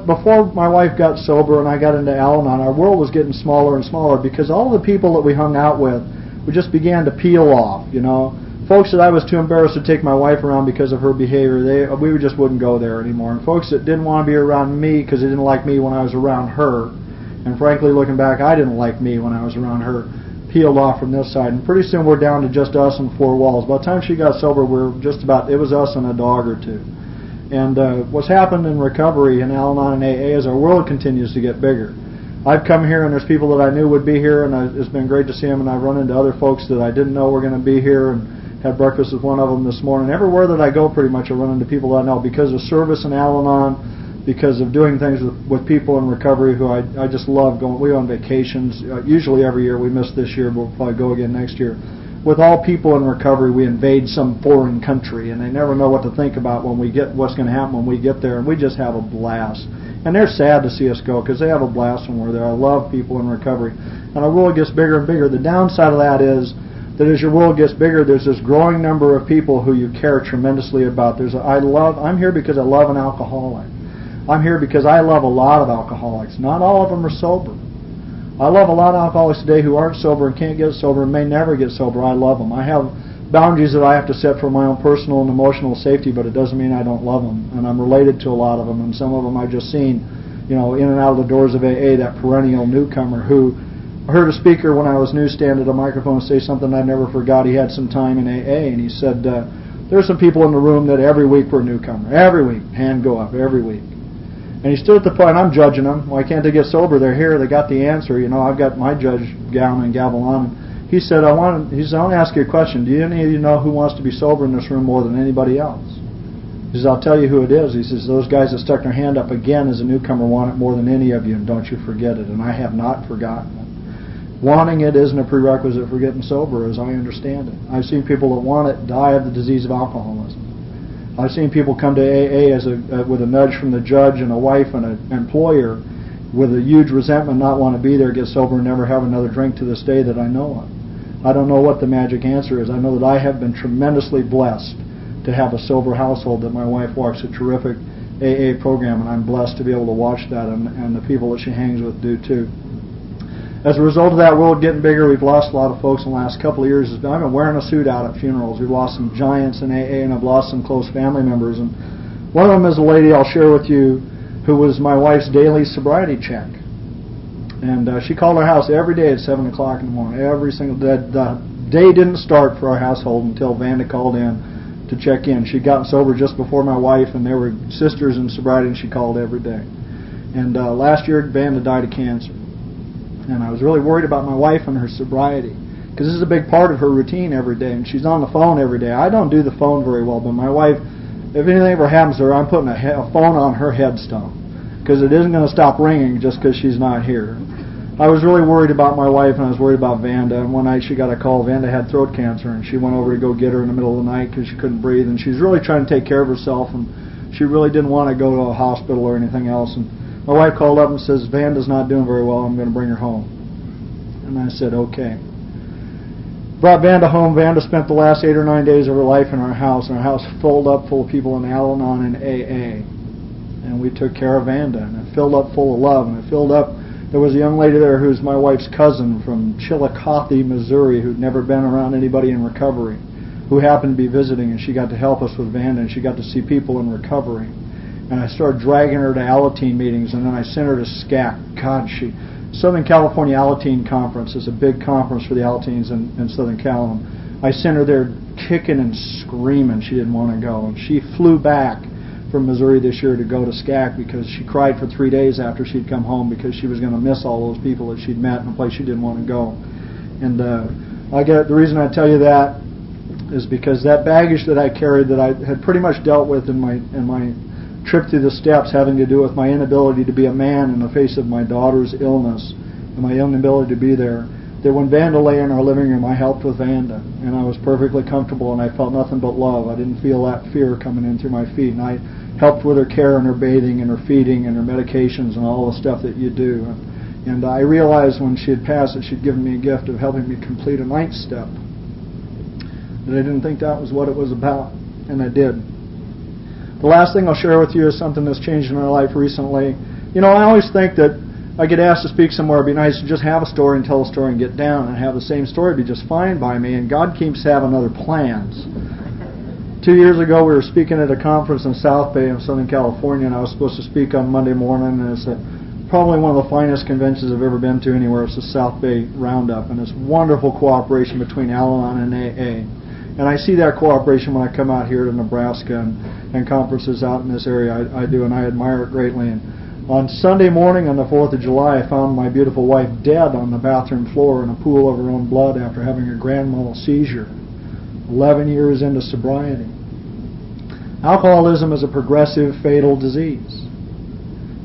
before my wife got sober and I got into Al-Anon, our world was getting smaller and smaller because all the people that we hung out with, we just began to peel off. Folks that I was too embarrassed to take my wife around because of her behavior, we just wouldn't go there anymore. And folks that didn't want to be around me because they didn't like me when I was around her, and frankly, looking back, I didn't like me when I was around her, peeled off from this side. And pretty soon we're down to just us and four walls. By the time she got sober, it was us and a dog or two. And what's happened in recovery in Al-Anon and AA is our world continues to get bigger. I've come here and there's people that I knew would be here, and it's been great to see them, and I've run into other folks that I didn't know were going to be here, and had breakfast with one of them this morning. Everywhere that I go, pretty much I run into people that I know because of service in Al-Anon, because of doing things with people in recovery who I just love going. We go on vacations, usually every year. We missed this year, but we'll probably go again next year. With all people in recovery, we invade some foreign country, and they never know what to think about what's going to happen when we get there, and we just have a blast. And they're sad to see us go because they have a blast when we're there. I love people in recovery. And our world gets bigger and bigger. The downside of that is that as your world gets bigger, there's this growing number of people who you care tremendously about. I'm here because I love an alcoholic. I'm here because I love a lot of alcoholics. Not all of them are sober. I love a lot of alcoholics today who aren't sober and can't get sober and may never get sober. I love them. I have boundaries that I have to set for my own personal and emotional safety, but it doesn't mean I don't love them. And I'm related to a lot of them, and some of them I've just seen, in and out of the doors of AA, that perennial newcomer who I heard a speaker when I was new stand at a microphone say something I never forgot. He had some time in AA, and he said, there's some people in the room that every week were a newcomer. Every week. Hand go up. Every week. And he stood at the point, I'm judging them. Why can't they get sober? They're here. They got the answer. I've got my judge gown and gavel on. He said, I want to ask you a question. Do any of you know who wants to be sober in this room more than anybody else? He says, I'll tell you who it is. He says, those guys that stuck their hand up again as a newcomer want it more than any of you, and don't you forget it. And I have not forgotten it. Wanting it isn't a prerequisite for getting sober, as I understand it. I've seen people that want it die of the disease of alcoholism. I've seen people come to AA with a nudge from the judge and a wife and an employer with a huge resentment, not want to be there, get sober, and never have another drink to this day that I know of. I don't know what the magic answer is. I know that I have been tremendously blessed to have a sober household, that my wife walks a terrific AA program, and I'm blessed to be able to watch that, and the people that she hangs with do too. As a result of that world getting bigger, we've lost a lot of folks in the last couple of years. I've been wearing a suit out at funerals. We've lost some giants in AA, and I've lost some close family members. And one of them is a lady I'll share with you who was my wife's daily sobriety check. And she called our house every day at 7 o'clock in the morning. Every single day. The day didn't start for our household until Vanda called in to check in. She'd gotten sober just before my wife, and they were sisters in sobriety, and she called every day. And last year, Vanda died of cancer. And I was really worried about my wife and her sobriety, because this is a big part of her routine every day, and she's on the phone every day. I don't do the phone very well, but my wife, if anything ever happens to her, I'm putting a phone on her headstone, because it isn't going to stop ringing just because she's not here. I was really worried about my wife, and I was worried about Vanda. And one night she got a call. Vanda had throat cancer, and she went over to go get her in the middle of the night because she couldn't breathe. And she was really trying to take care of herself, and she really didn't want to go to a hospital or anything else. And my wife called up and says, Vanda's not doing very well. I'm going to bring her home. And I said, okay. Brought Vanda home. Vanda spent the last 8 or 9 days of her life in our house, and our house filled up full of people in Al-Anon and AA. And we took care of Vanda, and it filled up full of love, and it filled up. There was a young lady there who's my wife's cousin from Chillicothe, Missouri, who'd never been around anybody in recovery, who happened to be visiting, and she got to help us with Vanda, and she got to see people in recovery. And I started dragging her to Alateen meetings, and then I sent her to SCAC. God, Southern California Alateen Conference is a big conference for the Alateens in Southern Cal. I sent her there kicking and screaming. She didn't want to go. And she flew back from Missouri this year to go to SCAC because she cried for 3 days after she'd come home because she was going to miss all those people that she'd met in a place she didn't want to go. And the reason I tell you that is because that baggage that I carried that I had pretty much dealt with in my trip through the steps, having to do with my inability to be a man in the face of my daughter's illness and my inability to be there, that when Vanda lay in our living room, I helped with Vanda, and I was perfectly comfortable, and I felt nothing but love. I didn't feel that fear coming in through my feet, and I helped with her care and her bathing and her feeding and her medications and all the stuff that you do. And I realized when she had passed that she'd given me a gift of helping me complete a 9th step. But I didn't think that was what it was about, and I did. The last thing I'll share with you is something that's changed in our life recently. You know, I always think that I get asked to speak somewhere, it'd be nice to just have a story and tell a story and get down and have the same story be just fine by me, and God keeps having other plans. 2 years ago, we were speaking at a conference in South Bay in Southern California, and I was supposed to speak on Monday morning, and it's probably one of the finest conventions I've ever been to anywhere. It's the South Bay Roundup, and it's wonderful cooperation between Al-Anon and AA. And I see that cooperation when I come out here to Nebraska and conferences out in this area. I do, and I admire it greatly. And on Sunday morning on the 4th of July, I found my beautiful wife dead on the bathroom floor in a pool of her own blood after having a grand mal seizure, 11 years into sobriety. Alcoholism is a progressive, fatal disease.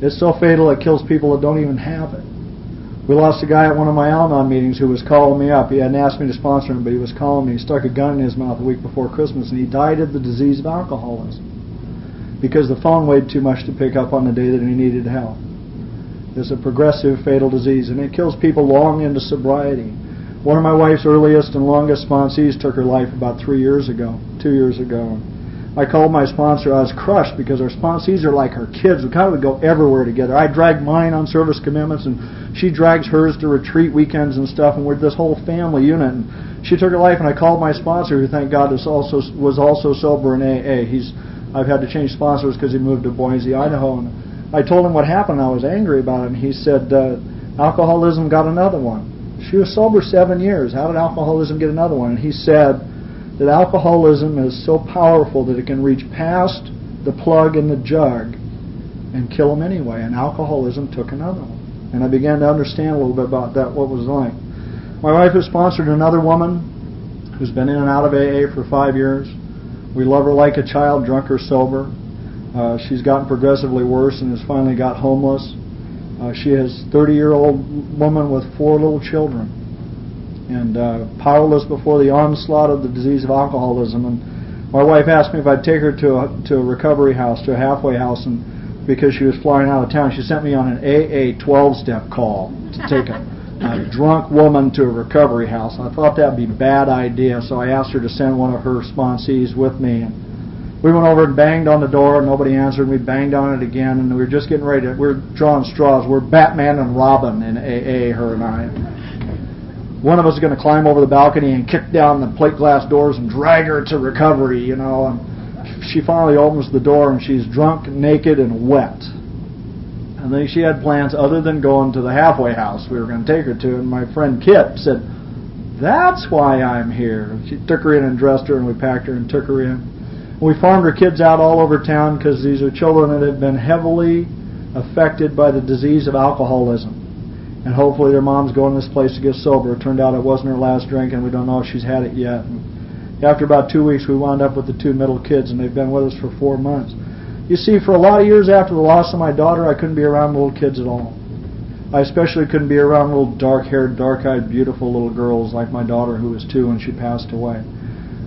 It's so fatal it kills people that don't even have it. We lost a guy at one of my Al-Anon meetings who was calling me up. He hadn't asked me to sponsor him, but he was calling me. He stuck a gun in his mouth a week before Christmas, and he died of the disease of alcoholism because the phone weighed too much to pick up on the day that he needed help. It's a progressive, fatal disease, and it kills people long into sobriety. One of my wife's earliest and longest sponsees took her life about 2 years ago. I called my sponsor. I was crushed because our sponsees are like her kids. We kind of go everywhere together. I drag mine on service commitments, and she drags hers to retreat weekends and stuff, and we're this whole family unit. And she took her life, and I called my sponsor, who, thank God, was also sober in AA. I've had to change sponsors because he moved to Moines, Idaho. And I told him what happened. I was angry about it, and he said, alcoholism got another one. She was sober 7 years. How did alcoholism get another one? And he said that alcoholism is so powerful that it can reach past the plug in the jug and kill them anyway. And alcoholism took another one. And I began to understand a little bit about that, what it was like. My wife has sponsored another woman who's been in and out of AA for 5 years. We love her like a child, drunk or sober. She's gotten progressively worse and has finally got homeless. She is a 30-year-old woman with 4 little children and powerless before the onslaught of the disease of alcoholism. And my wife asked me if I'd take her to a recovery house, to a halfway house, and because she was flying out of town, she sent me on an AA 12-step call to take a drunk woman to a recovery house. I thought that would be a bad idea, so I asked her to send one of her sponsees with me. And we went over and banged on the door, and nobody answered. And we banged on it again, and we were just getting ready to, we're drawing straws. We're Batman and Robin in AA, her and I. One of us is going to climb over the balcony and kick down the plate glass doors and drag her to recovery, you know. And she finally opens the door, and she's drunk, naked, and wet. And then she had plans other than going to the halfway house we were going to take her to. And my friend Kip said, "That's why I'm here." She took her in and dressed her, and we packed her and took her in. We farmed her kids out all over town because these are children that have been heavily affected by the disease of alcoholism. And hopefully their mom's going to this place to get sober. It turned out it wasn't her last drink, and we don't know if she's had it yet. And after about 2 weeks, we wound up with the 2 middle kids, and they've been with us for 4 months. You see, for a lot of years after the loss of my daughter, I couldn't be around little kids at all. I especially couldn't be around little dark-haired, dark-eyed, beautiful little girls like my daughter who was 2 when she passed away.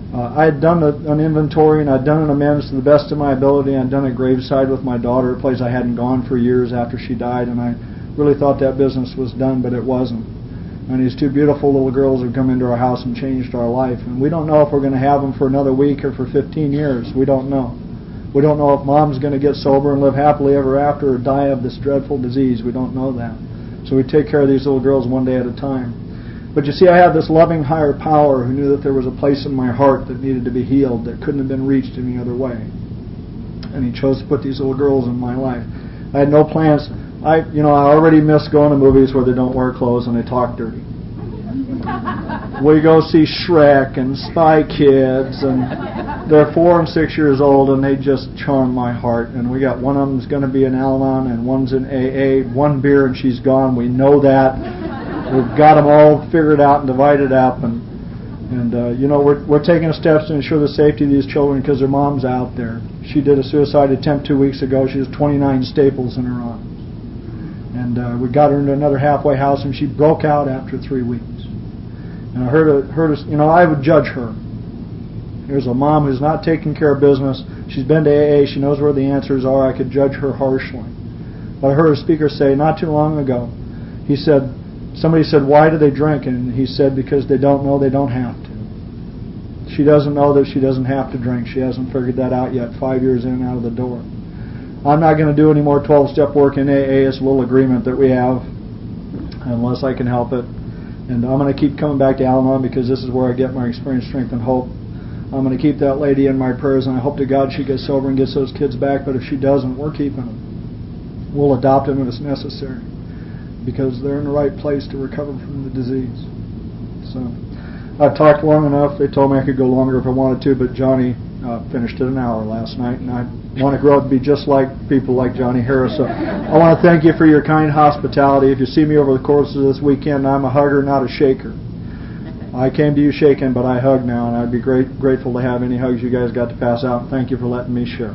I had done an inventory and I'd done an amends to the best of my ability. I'd done a graveside with my daughter, a place I hadn't gone for years after she died, and I really thought that business was done, but it wasn't. And these 2 beautiful little girls have come into our house and changed our life. And we don't know if we're going to have them for another week or for 15 years. We don't know. We don't know if Mom's going to get sober and live happily ever after or die of this dreadful disease. We don't know that. So we take care of these little girls one day at a time. But you see, I have this loving higher power who knew that there was a place in my heart that needed to be healed that couldn't have been reached any other way. And He chose to put these little girls in my life. I had no plans. I already miss going to movies where they don't wear clothes and they talk dirty. We go see Shrek and Spy Kids, and they're 4 and 6 years old, and they just charm my heart. And we got one of them's going to be in Al-Anon, and one's in AA. 1 beer and she's gone. We know that. We've got them all figured out and divided up, and we're taking steps to ensure the safety of these children because their mom's out there. She did a suicide attempt 2 weeks ago. She has 29 staples in her arm. And we got her into another halfway house, and she broke out after 3 weeks. And I heard I would judge her. Here's a mom who's not taking care of business. She's been to AA. She knows where the answers are. I could judge her harshly. But I heard a speaker say not too long ago, somebody said, why do they drink? And he said, because they don't know they don't have to. She doesn't know that she doesn't have to drink. She hasn't figured that out yet, 5 years in and out of the door. I'm not going to do any more 12-step work in AA. It's a little agreement that we have, unless I can help it. And I'm going to keep coming back to Al-Anon because this is where I get my experience, strength, and hope. I'm going to keep that lady in my prayers, and I hope to God she gets sober and gets those kids back. But if she doesn't, we're keeping them. We'll adopt them if it's necessary because they're in the right place to recover from the disease. So I've talked long enough. They told me I could go longer if I wanted to, but Johnny finished at an hour last night, and I want to grow up to be just like people like Johnny Harris. So I want to thank you for your kind hospitality. If you see me over the course of this weekend, I'm a hugger, not a shaker. I came to you shaking, but I hug now, and I'd be grateful to have any hugs you guys got to pass out. Thank you for letting me share.